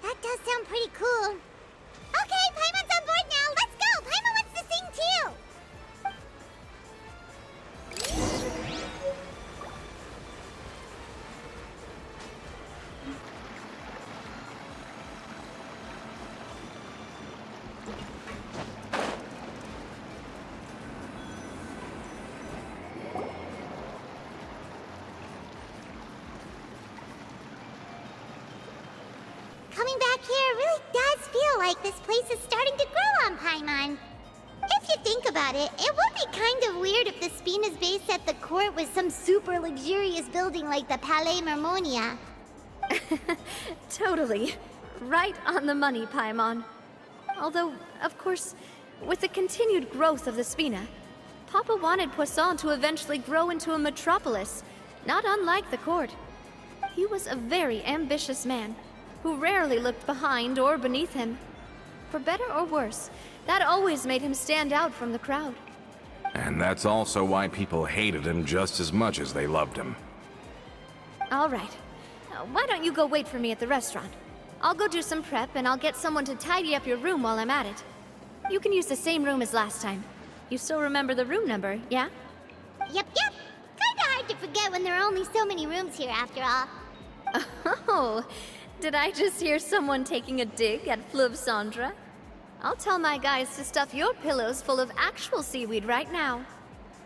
That does sound pretty cool. Okay, Paimon's on board now. Let's go. Paimon wants to sing too. Coming back here really does feel like this place is starting to grow on Paimon. If you think about it, it would be kind of weird if the Spina's base at the court was some super luxurious building like the Palais Mermonia. Totally. Right on the money, Paimon. Although, of course, with the continued growth of the Spina, Papa wanted Poisson to eventually grow into a metropolis, not unlike the court. He was a very ambitious man, who rarely looked behind or beneath him. For better or worse, that always made him stand out from the crowd. And that's also why people hated him just as much as they loved him. All right. Why don't you go wait for me at the restaurant? I'll go do some prep and I'll get someone to tidy up your room while I'm at it. You can use the same room as last time. You still remember the room number, yeah? Yep. Kinda hard to forget when there are only so many rooms here after all. Oh, did I just hear someone taking a dig at Fleuve Cendre? I'll tell my guys to stuff your pillows full of actual seaweed right now.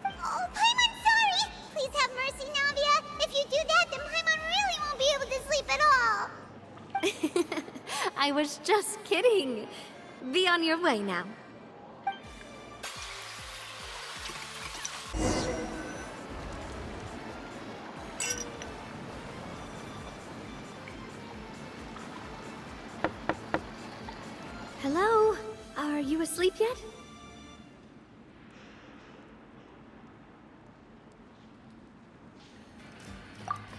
Oh, Paimon, sorry! Please have mercy, Navia. If you do that, then Paimon really won't be able to sleep at all. I was just kidding. Be on your way now. Hello? Are you asleep yet?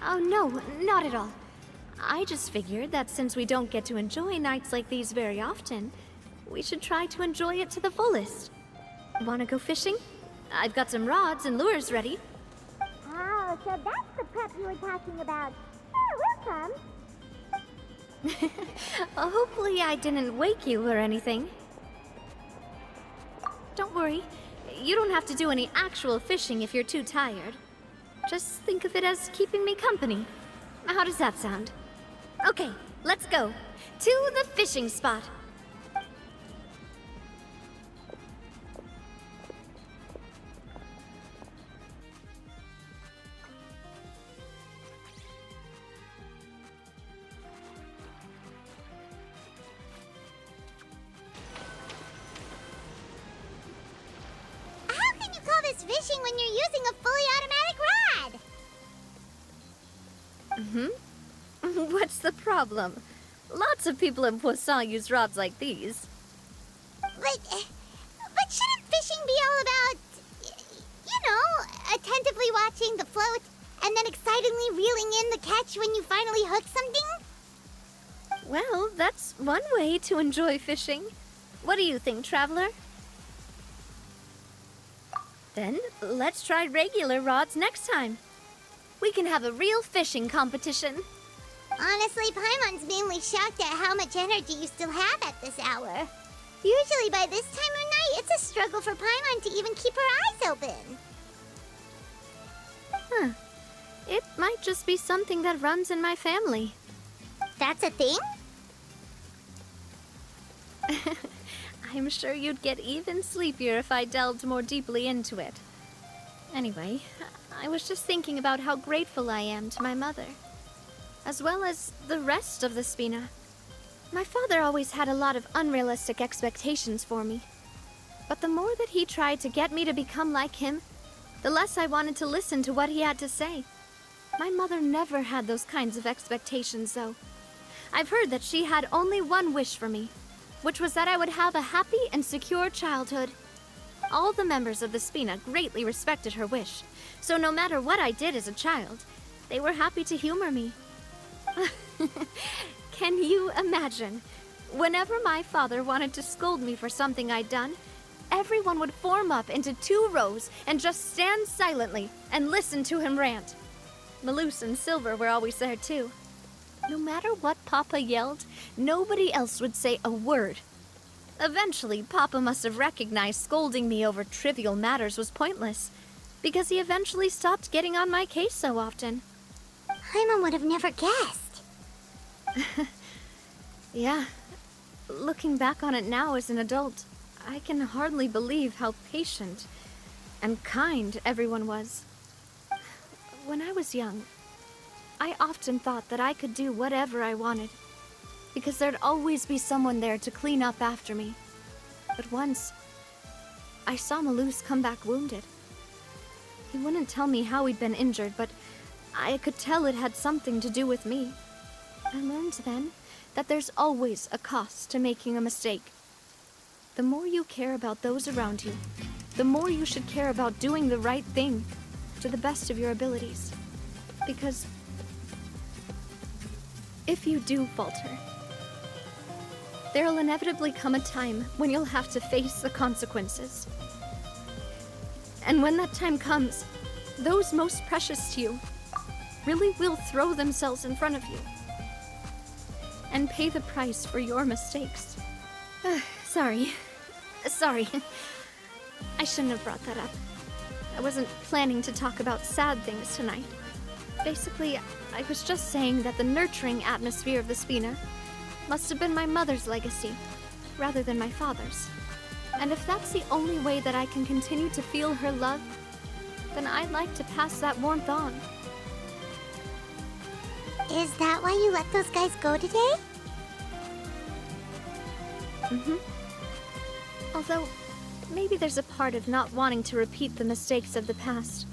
Oh, no, not at all. I just figured that since we don't get to enjoy nights like these very often, we should try to enjoy it to the fullest. Wanna go fishing? I've got some rods and lures ready. Oh, so that's the prep you were talking about. Sure, we'll come. Hopefully I didn't wake you or anything. Don't worry, you don't have to do any actual fishing if you're too tired. Just think of it as keeping me company. How does that sound? Okay, let's go. To the fishing spot. How can you call this fishing when you're using a fully automatic rod? What's the problem? Lots of people in Poisson use rods like these. But shouldn't fishing be all about, you know, attentively watching the float and then excitedly reeling in the catch when you finally hook something? Well, that's one way to enjoy fishing. What do you think, Traveler? Then, let's try regular rods next time. We can have a real fishing competition. Honestly, Paimon's mainly shocked at how much energy you still have at this hour. Usually by this time of night, it's a struggle for Paimon to even keep her eyes open. Huh. It might just be something that runs in my family. That's a thing? I'm sure you'd get even sleepier if I delved more deeply into it. Anyway, I was just thinking about how grateful I am to my mother, as well as the rest of the Spina. My father always had a lot of unrealistic expectations for me. But the more that he tried to get me to become like him, the less I wanted to listen to what he had to say. My mother never had those kinds of expectations, though. I've heard that she had only one wish for me, which was that I would have a happy and secure childhood. All the members of the Spina greatly respected her wish, so no matter what I did as a child, they were happy to humor me. Can you imagine? Whenever my father wanted to scold me for something I'd done, everyone would form up into 2 rows and just stand silently and listen to him rant. Melus and Silver were always there too. No matter what Papa yelled, nobody else would say a word. Eventually, Papa must have recognized scolding me over trivial matters was pointless, because he eventually stopped getting on my case so often. Paimon would have never guessed. Yeah. Looking back on it now as an adult, I can hardly believe how patient and kind everyone was. When I was young, I often thought that I could do whatever I wanted, because there'd always be someone there to clean up after me. But once, I saw Melus come back wounded. He wouldn't tell me how he'd been injured, but I could tell it had something to do with me. I learned then that there's always a cost to making a mistake. The more you care about those around you, the more you should care about doing the right thing to the best of your abilities. Because if you do falter, there'll inevitably come a time when you'll have to face the consequences. And when that time comes, those most precious to you really will throw themselves in front of you and pay the price for your mistakes. Sorry. I shouldn't have brought that up. I wasn't planning to talk about sad things tonight. Basically, I was just saying that the nurturing atmosphere of the Spina must have been my mother's legacy, rather than my father's. And if that's the only way that I can continue to feel her love, then I'd like to pass that warmth on. Is that why you let those guys go today? Although, maybe there's a part of not wanting to repeat the mistakes of the past.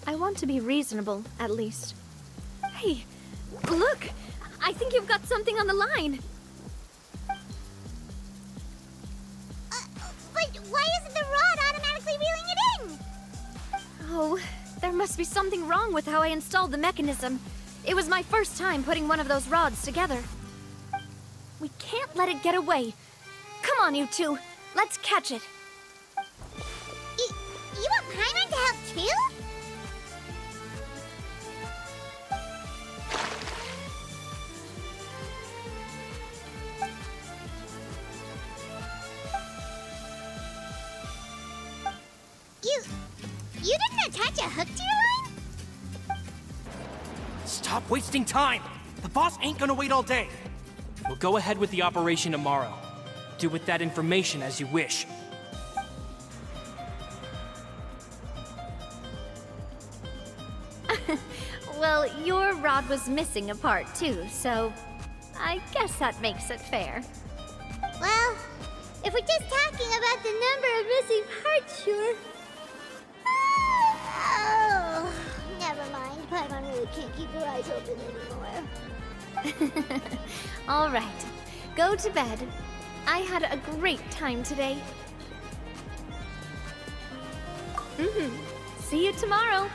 I want to be reasonable, at least. Hey, look! I think you've got something on the line! But why isn't the rod automatically reeling it in? Oh, there must be something wrong with how I installed the mechanism. It was my first time putting one of those rods together. We can't let it get away. Come on, you two. Let's catch it. You want Paimon to help too? You didn't attach a hook to your line? Stop wasting time! The boss ain't gonna wait all day. We'll go ahead with the operation tomorrow. Do with that information as you wish. Well, your rod was missing a part too, so I guess that makes it fair. Well, if we're just talking about the number of missing parts, sure. Oh, never mind. Paimon really can't keep her eyes open anymore. All right, go to bed. I had a great time today. See you tomorrow.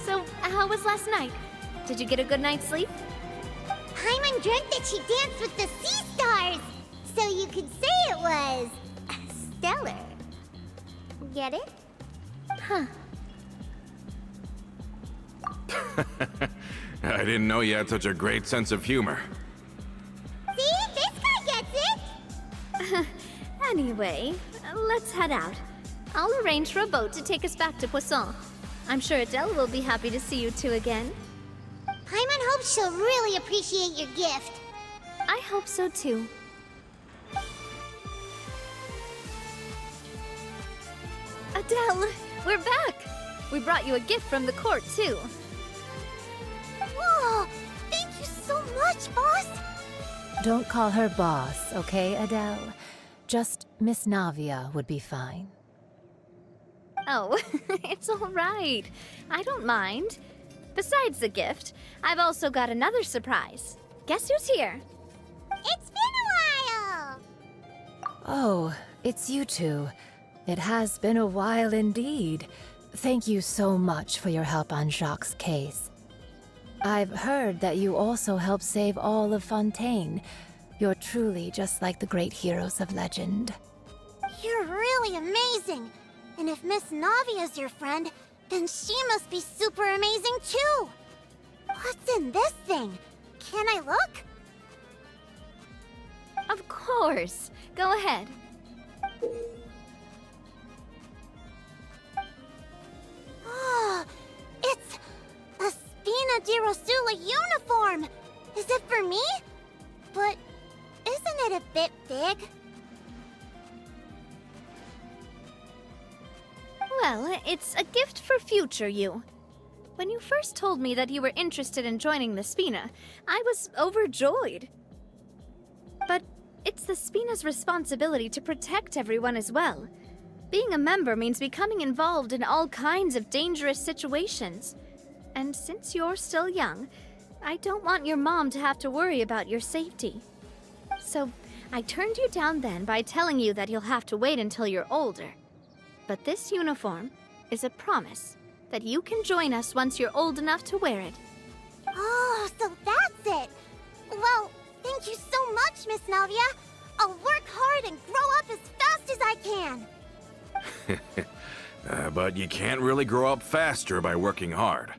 So how was last night? Did you get a good night's sleep? Paimon dreamt that she danced with the sea stars, so you could say it was stellar. Get it? Huh. I didn't know you had such a great sense of humor. See? This guy gets it! Anyway, let's head out. I'll arrange for a boat to take us back to Poisson. I'm sure Adele will be happy to see you two again. Paimon hopes she'll really appreciate your gift. I hope so too. Adele, we're back! We brought you a gift from the court too. Whoa! Thank you so much, boss! Don't call her boss, okay, Adele? Just Miss Navia would be fine. Oh, it's all right. I don't mind. Besides the gift, I've also got another surprise. Guess who's here? It's been a while! Oh, it's you two. It has been a while indeed. Thank you so much for your help on Jacques' case. I've heard that you also helped save all of Fontaine. You're truly just like the great heroes of legend. You're really amazing! And if Miss Navia's your friend, then she must be super amazing too! What's in this thing? Can I look? Of course. Go ahead. Oh, it's a Spina di Rosula uniform! Is it for me? But isn't it a bit big? Well, it's a gift for future you. When you first told me that you were interested in joining the Spina, I was overjoyed. But it's the Spina's responsibility to protect everyone as well. Being a member means becoming involved in all kinds of dangerous situations. And since you're still young, I don't want your mom to have to worry about your safety. So I turned you down then by telling you that you'll have to wait until you're older. But this uniform is a promise that you can join us once you're old enough to wear it. Oh, so that's it! Well, thank you so much, Miss Navia! I'll work hard and grow up as fast as I can! But you can't really grow up faster by working hard.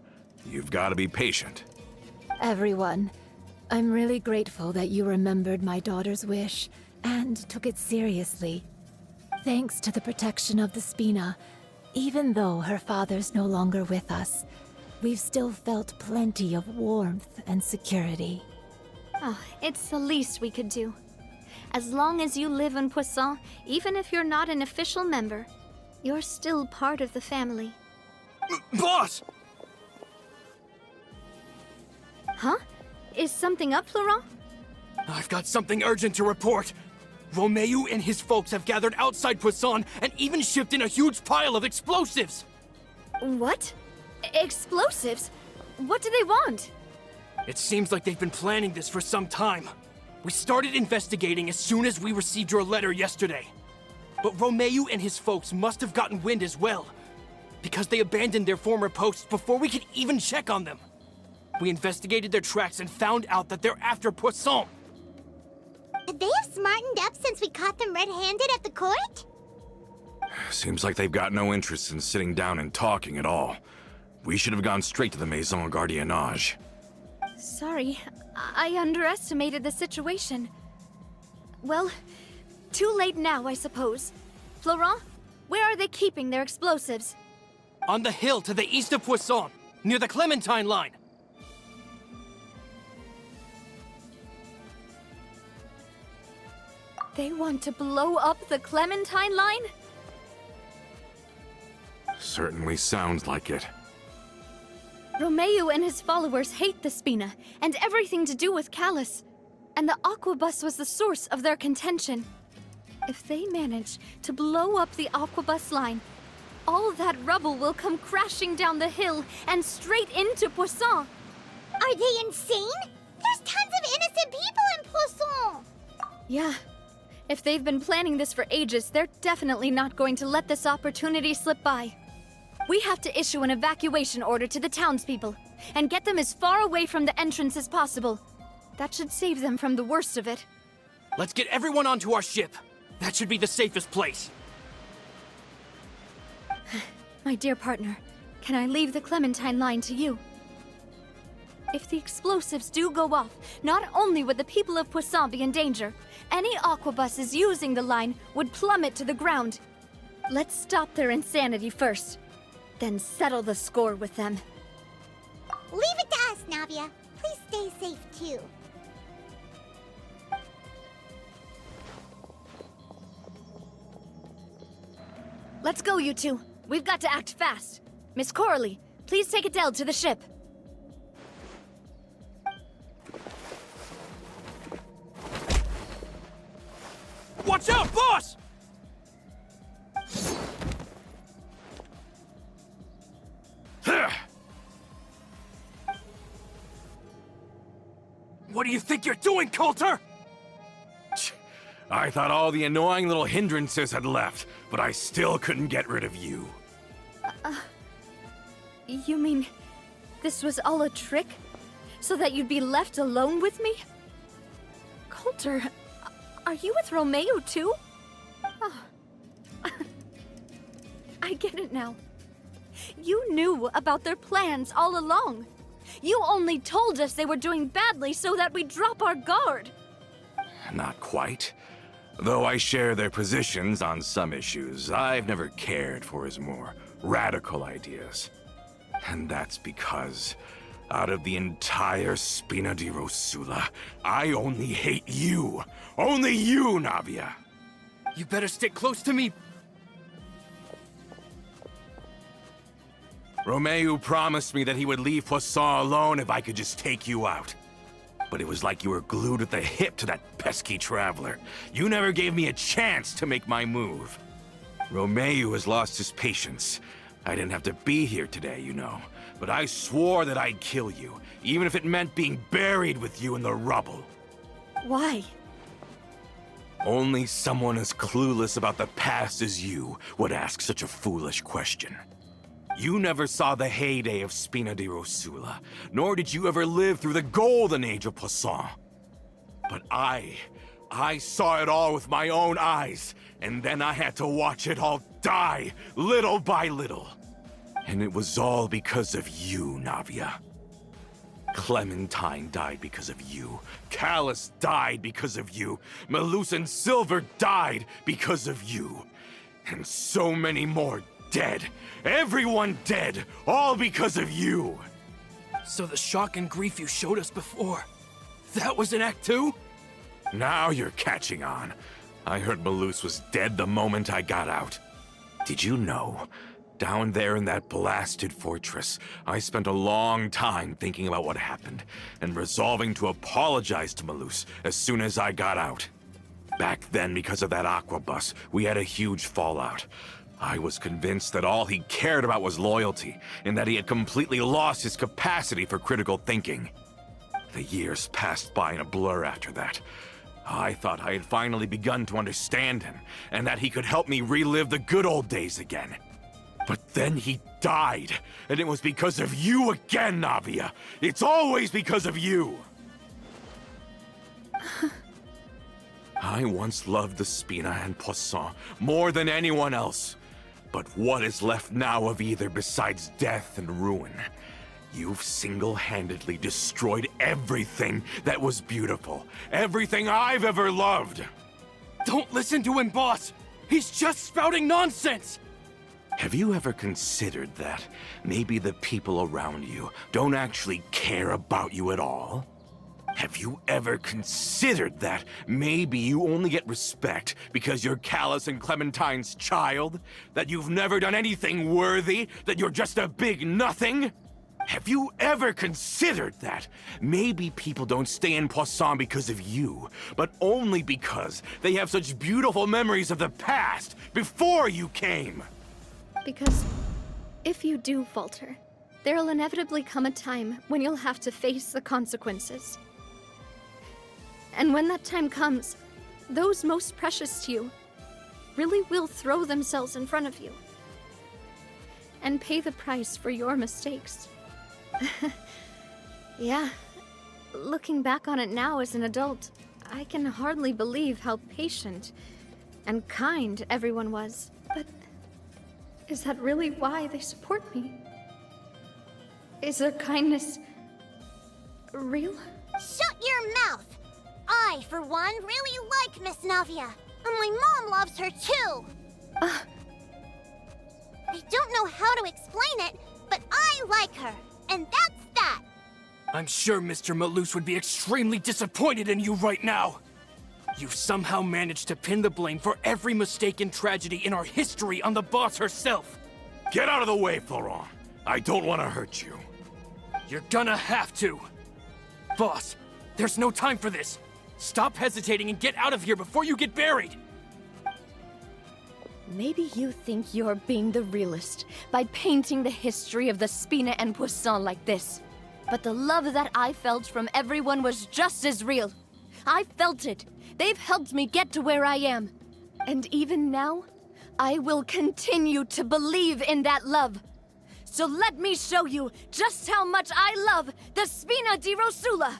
You've got to be patient. Everyone, I'm really grateful that you remembered my daughter's wish and took it seriously. Thanks to the protection of the Spina, even though her father's no longer with us, we've still felt plenty of warmth and security. Oh, it's the least we could do. As long as you live in Poisson, even if you're not an official member, you're still part of the family. Boss! Huh? Is something up, Florent? I've got something urgent to report. Romeu and his folks have gathered outside Poisson and even shipped in a huge pile of explosives! What? Explosives? What do they want? It seems like they've been planning this for some time. We started investigating as soon as we received your letter yesterday. But Romeu and his folks must have gotten wind as well, because they abandoned their former posts before we could even check on them. We investigated their tracks and found out that they're after Poisson. Could they have smartened up since we caught them red-handed at the court? Seems like they've got no interest in sitting down and talking at all. We should have gone straight to the Maison Gardiennage. Sorry, I underestimated the situation. Well, too late now, I suppose. Florent, where are they keeping their explosives? On the hill to the east of Poisson, near the Clementine line. They want to blow up the Clementine line? Certainly sounds like it. Romeo and his followers hate the Spina and everything to do with Callus. And the Aquabus was the source of their contention. If they manage to blow up the Aquabus line, all that rubble will come crashing down the hill and straight into Poisson. Are they insane? There's tons of innocent people in Poisson! Yeah. If they've been planning this for ages, they're definitely not going to let this opportunity slip by. We have to issue an evacuation order to the townspeople and get them as far away from the entrance as possible. That should save them from the worst of it. Let's get everyone onto our ship. That should be the safest place. My dear partner, can I leave the Clementine line to you? If the explosives do go off, not only would the people of Poisson be in danger, any aquabuses using the line would plummet to the ground. Let's stop their insanity first, then settle the score with them. Leave it to us, Navia. Please stay safe, too. Let's go, you two. We've got to act fast. Miss Coralie, please take Adele to the ship. Watch out, boss! What do you think you're doing, Coulter? I thought all the annoying little hindrances had left, but I still couldn't get rid of you. You mean this was all a trick? So that you'd be left alone with me? Coulter, are you with Romeo too? Oh. I get it now. You knew about their plans all along. You only told us they were doing badly so that we'd drop our guard. Not quite. Though I share their positions on some issues, I've never cared for his more radical ideas. And that's because, out of the entire Spina di Rosula, I only hate you. Only you, Navia. You better stick close to me. Romeo promised me that he would leave Poisson alone if I could just take you out. But it was like you were glued at the hip to that pesky traveler. You never gave me a chance to make my move. Romeo has lost his patience. I didn't have to be here today, you know. But I swore that I'd kill you, even if it meant being buried with you in the rubble. Why? Only someone as clueless about the past as you would ask such a foolish question. You never saw the heyday of Spina di Rosula, nor did you ever live through the golden age of Poisson. But I saw it all with my own eyes, and then I had to watch it all die, little by little. And it was all because of you, Navia. Clementine died because of you. Callus died because of you. Melus and Silver died because of you. And so many more dead. Everyone dead, all because of you. So the shock and grief you showed us before, that was in Act 2? Now you're catching on. I heard Melus was dead the moment I got out. Did you know? Down there in that blasted fortress, I spent a long time thinking about what happened, and resolving to apologize to Melus as soon as I got out. Back then, because of that aquabus, we had a huge fallout. I was convinced that all he cared about was loyalty, and that he had completely lost his capacity for critical thinking. The years passed by in a blur after that. I thought I had finally begun to understand him, and that he could help me relive the good old days again. But then he died. And it was because of you again, Navia. It's always because of you. I once loved the Spina and Poisson more than anyone else. But what is left now of either besides death and ruin? You've single-handedly destroyed everything that was beautiful. Everything I've ever loved. Don't listen to him, boss! He's just spouting nonsense! Have you ever considered that maybe the people around you don't actually care about you at all? Have you ever considered that maybe you only get respect because you're Callus and Clementine's child? That you've never done anything worthy? That you're just a big nothing? Have you ever considered that maybe people don't stay in Poisson because of you, but only because they have such beautiful memories of the past before you came? Because if you do falter, there'll inevitably come a time when you'll have to face the consequences. And when that time comes, those most precious to you really will throw themselves in front of you and pay the price for your mistakes. Yeah, looking back on it now as an adult, I can hardly believe how patient and kind everyone was. But is that really why they support me? Is their kindness real? Shut your mouth! I, for one, really like Miss Navia. And my mom loves her too! I don't know how to explain it, but I like her. And that's that! I'm sure Mr. Melus would be extremely disappointed in you right now. You've somehow managed to pin the blame for every mistake and tragedy in our history on the boss herself. Get out of the way, Florent. I don't want to hurt you. You're gonna have to. Boss, there's no time for this. Stop hesitating and get out of here before you get buried. Maybe you think you're being the realist by painting the history of the Spina and Poisson like this. But the love that I felt from everyone was just as real. I felt it. They've helped me get to where I am. And even now, I will continue to believe in that love. So let me show you just how much I love the Spina di Rosula.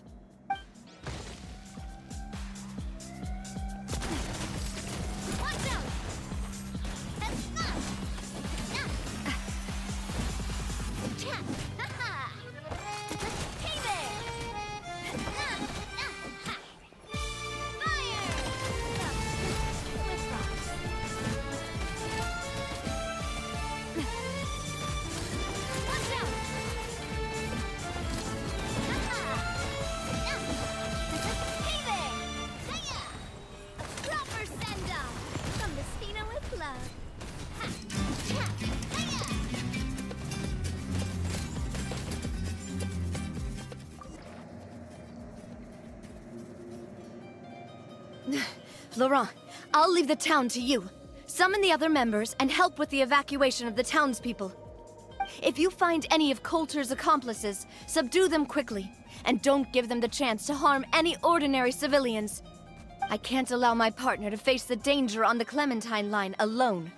Florent, I'll leave the town to you. Summon the other members and help with the evacuation of the townspeople. If you find any of Coulter's accomplices, subdue them quickly, and don't give them the chance to harm any ordinary civilians. I can't allow my partner to face the danger on the Clementine line alone.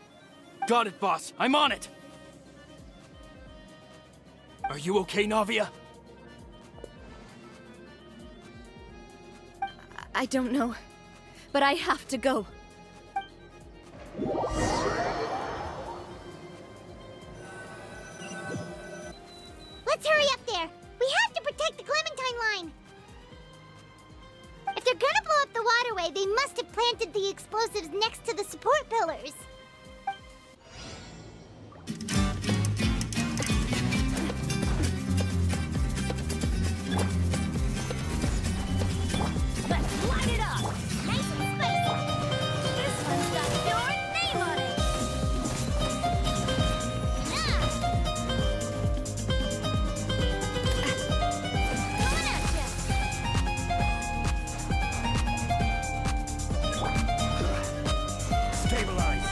Got it, boss. I'm on it. Are you okay, Navia? I don't know, but I have to go. Let's hurry up there! We have to protect the Clementine line! If they're gonna blow up the waterway, they must have planted the explosives next to the support pillars. Let's light it up! Nice and spicy! This one's got your name on it! Coming at ya! Stabilize.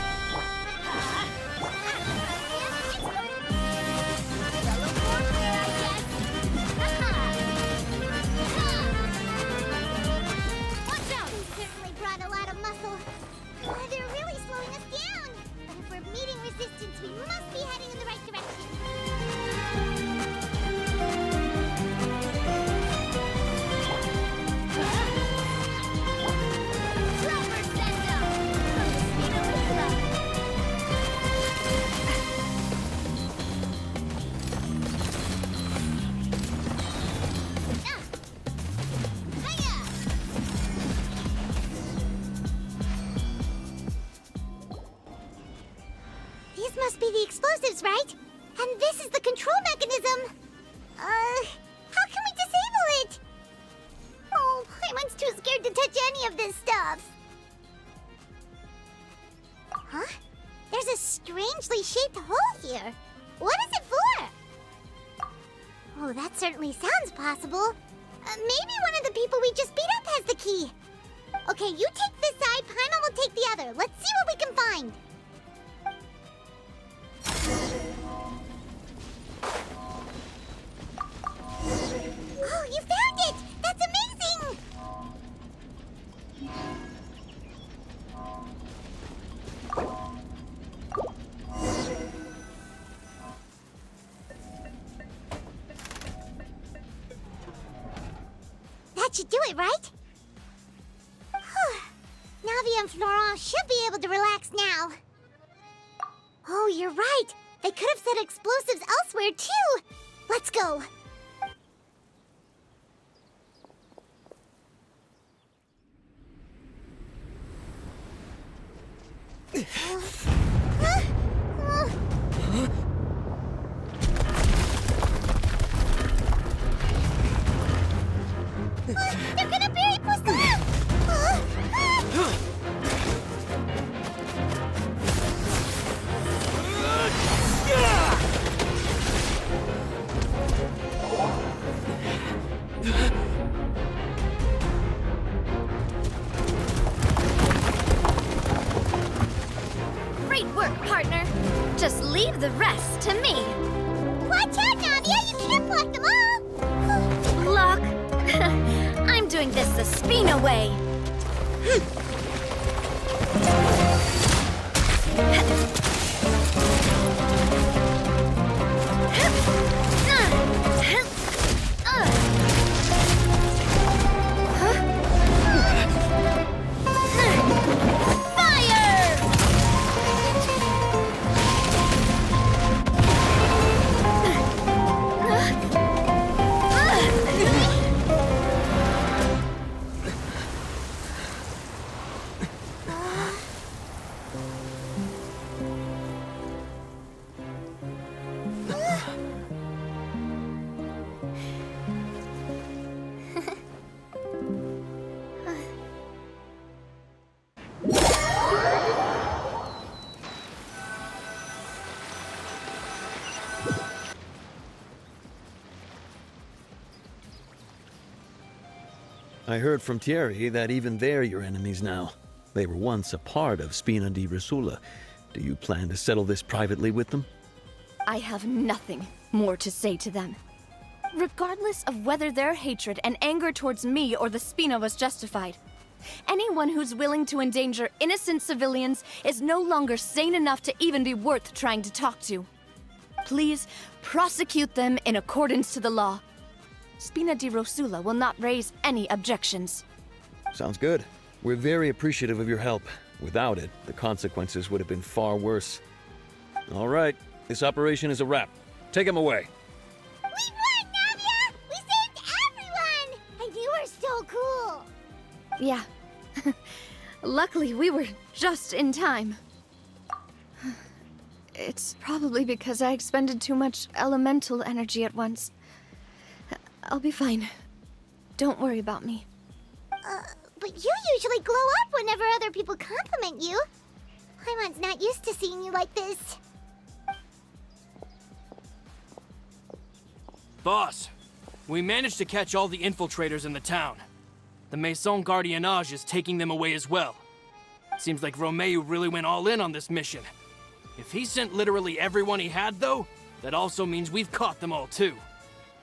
right? And this is the control mechanism. How can we disable it? Oh, Paimon's too scared to touch any of this stuff. Huh? There's a strangely shaped hole here. What is it for? Oh, that certainly sounds possible. Maybe one of the people we just beat up has the key. Okay, you take this side, Paimon will take the other. Let's see what we can find. Oh, you found it! That's amazing! That should do it, right? Navia and Florent should be able to relax now. Oh, you're right. They could have set explosives elsewhere, too. Let's go. They're gonna bury Poisson! Great work, partner. Just leave the rest to me. Watch out, Navia! You can't block them all! Block? I'm doing this the Spina way. I heard from Thierry that even they're your enemies now. They were once a part of Spina di Rosula. Do you plan to settle this privately with them? I have nothing more to say to them. Regardless of whether their hatred and anger towards me or the Spina was justified, anyone who's willing to endanger innocent civilians is no longer sane enough to even be worth trying to talk to. Please prosecute them in accordance to the law. Spina di Rosula will not raise any objections. Sounds good. We're very appreciative of your help. Without it, the consequences would have been far worse. All right, this operation is a wrap. Take him away. We won, Navia! We saved everyone! And you were so cool! Yeah. Luckily, we were just in time. It's probably because I expended too much elemental energy at once. I'll be fine. Don't worry about me. But you usually glow up whenever other people compliment you. Paimon's not used to seeing you like this. Boss, we managed to catch all the infiltrators in the town. The Maison Gardiennage is taking them away as well. Seems like Romeo really went all in on this mission. If he sent literally everyone he had, though, that also means we've caught them all, too.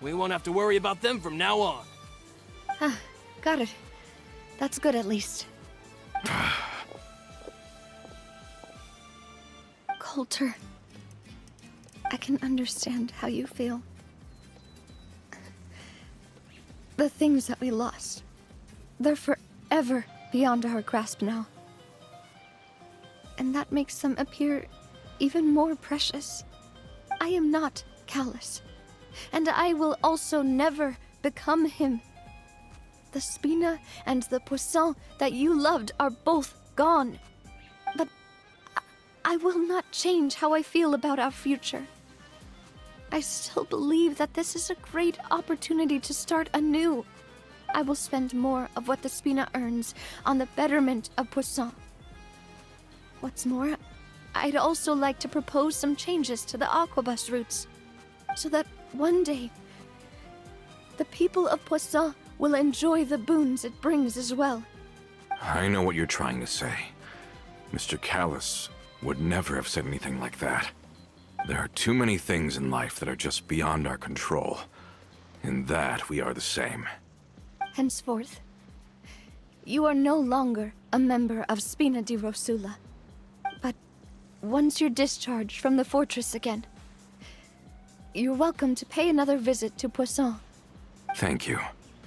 We won't have to worry about them from now on. Got it. That's good, at least. Coulter, I can understand how you feel. The things that we lost, they're forever beyond our grasp now. And that makes them appear even more precious. I am not callous, and I will also never become him. The Spina and the Poisson that you loved are both gone. But I will not change how I feel about our future. I still believe that this is a great opportunity to start anew. I will spend more of what the Spina earns on the betterment of Poisson. What's more, I'd also like to propose some changes to the Aquabus routes, so that one day, the people of Poisson will enjoy the boons it brings as well. I know what you're trying to say. Mr. Callus would never have said anything like that. There are too many things in life that are just beyond our control. In that, we are the same. Henceforth, you are no longer a member of Spina di Rosula. But once you're discharged from the fortress again, you're welcome to pay another visit to Poisson. Thank you,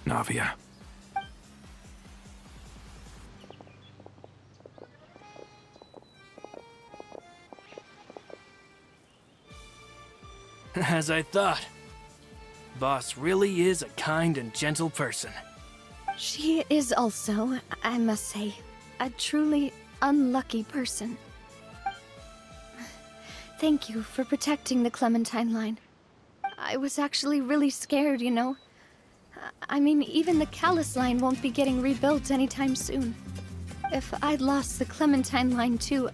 Navia. As I thought. Boss really is a kind and gentle person. She is also, I must say, a truly unlucky person. Thank you for protecting the Clementine line. I was actually really scared, you know. I mean, even the Callus line won't be getting rebuilt anytime soon. If I'd lost the Clementine line too,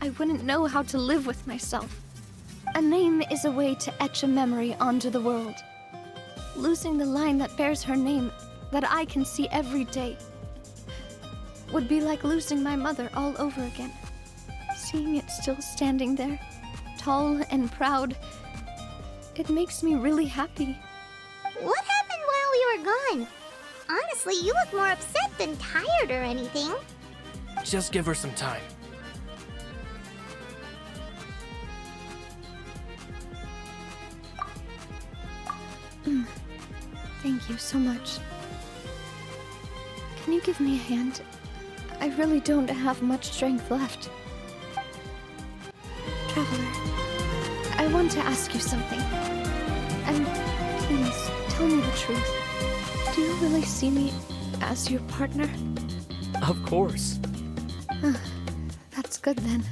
I wouldn't know how to live with myself. A name is a way to etch a memory onto the world. Losing the line that bears her name, that I can see every day, would be like losing my mother all over again. Seeing it still standing there, tall and proud, it makes me really happy. What happened while we were gone? Honestly, you look more upset than tired or anything. Just give her some time. Thank you so much. Can you give me a hand? I really don't have much strength left. Traveler, I want to ask you something. And please, tell me the truth. Do you really see me as your partner? Of course. That's good then.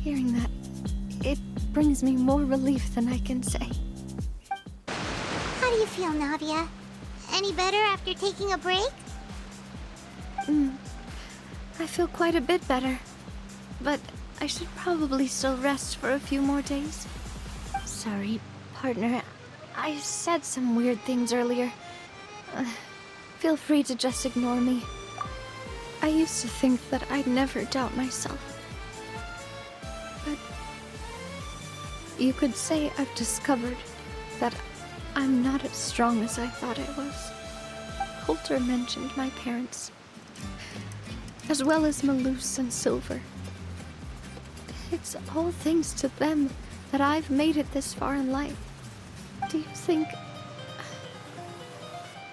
Hearing that, it brings me more relief than I can say. How do you feel, Navia? Any better after taking a break? I feel quite a bit better. But I should probably still rest for a few more days. Sorry, partner. I said some weird things earlier. Feel free to just ignore me. I used to think that I'd never doubt myself. But you could say I've discovered that I'm not as strong as I thought I was. Coulter mentioned my parents, as well as Melus and Silver. It's all thanks to them that I've made it this far in life. Do you think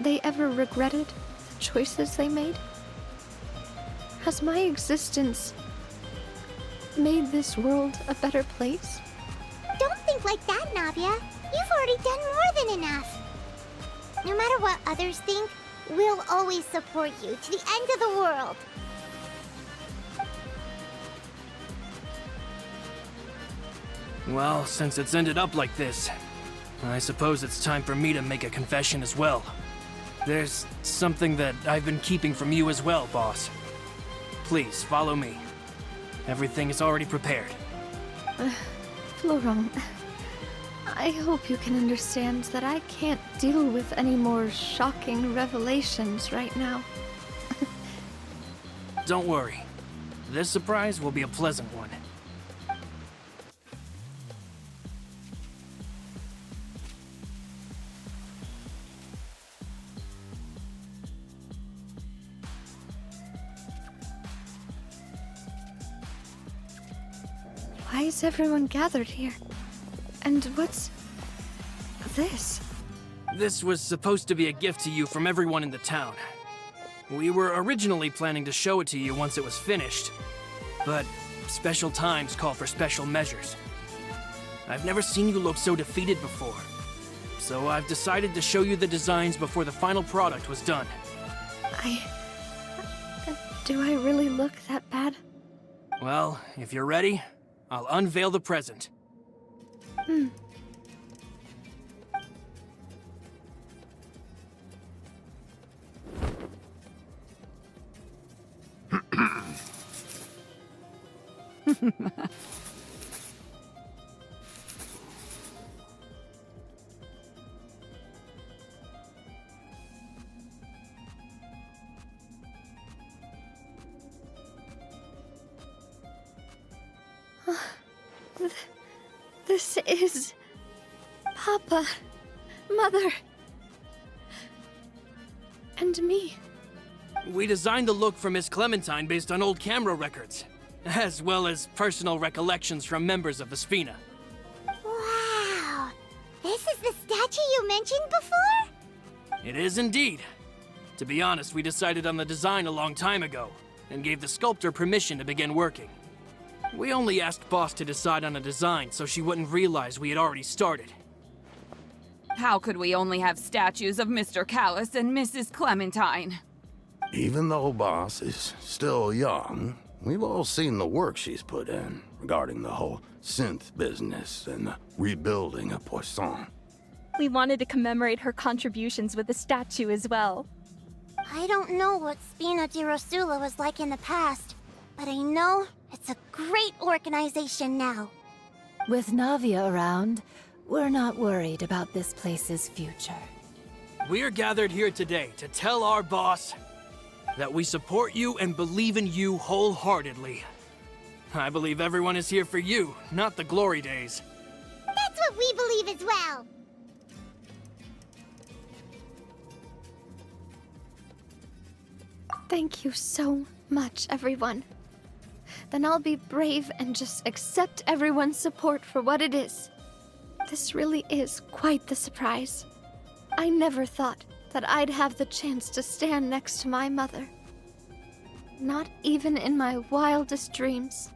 they ever regretted the choices they made? Has my existence made this world a better place? Don't think like that, Navia. You've already done more than enough. No matter what others think, we'll always support you to the end of the world. Well, since it's ended up like this, I suppose it's time for me to make a confession as well. There's something that I've been keeping from you as well, boss. Please, follow me. Everything is already prepared. Florent, I hope you can understand that I can't deal with any more shocking revelations right now. Don't worry. This surprise will be a pleasant one. Why is everyone gathered here? And what's this? This was supposed to be a gift to you from everyone in the town. We were originally planning to show it to you once it was finished, but special times call for special measures. I've never seen you look so defeated before, so I've decided to show you the designs before the final product was done. Do I really look that bad? Well, if you're ready, I'll unveil the present. This is... Papa, Mother, and me. We designed the look for Miss Clementine based on old camera records, as well as personal recollections from members of the Spina. Wow! This is the statue you mentioned before? It is indeed. To be honest, we decided on the design a long time ago, and gave the sculptor permission to begin working. We only asked Boss to decide on a design so she wouldn't realize we had already started. How could we only have statues of Mr. Callus and Mrs. Clementine? Even though Boss is still young, we've all seen the work she's put in regarding the whole synth business and the rebuilding of Poisson. We wanted to commemorate her contributions with a statue as well. I don't know what Spina di Rosula was like in the past, but I know it's a great organization now. With Navia around, we're not worried about this place's future. We're gathered here today to tell our boss that we support you and believe in you wholeheartedly. I believe everyone is here for you, not the glory days. That's what we believe as well. Thank you so much, everyone. Then I'll be brave and just accept everyone's support for what it is. This really is quite the surprise. I never thought that I'd have the chance to stand next to my mother. Not even in my wildest dreams.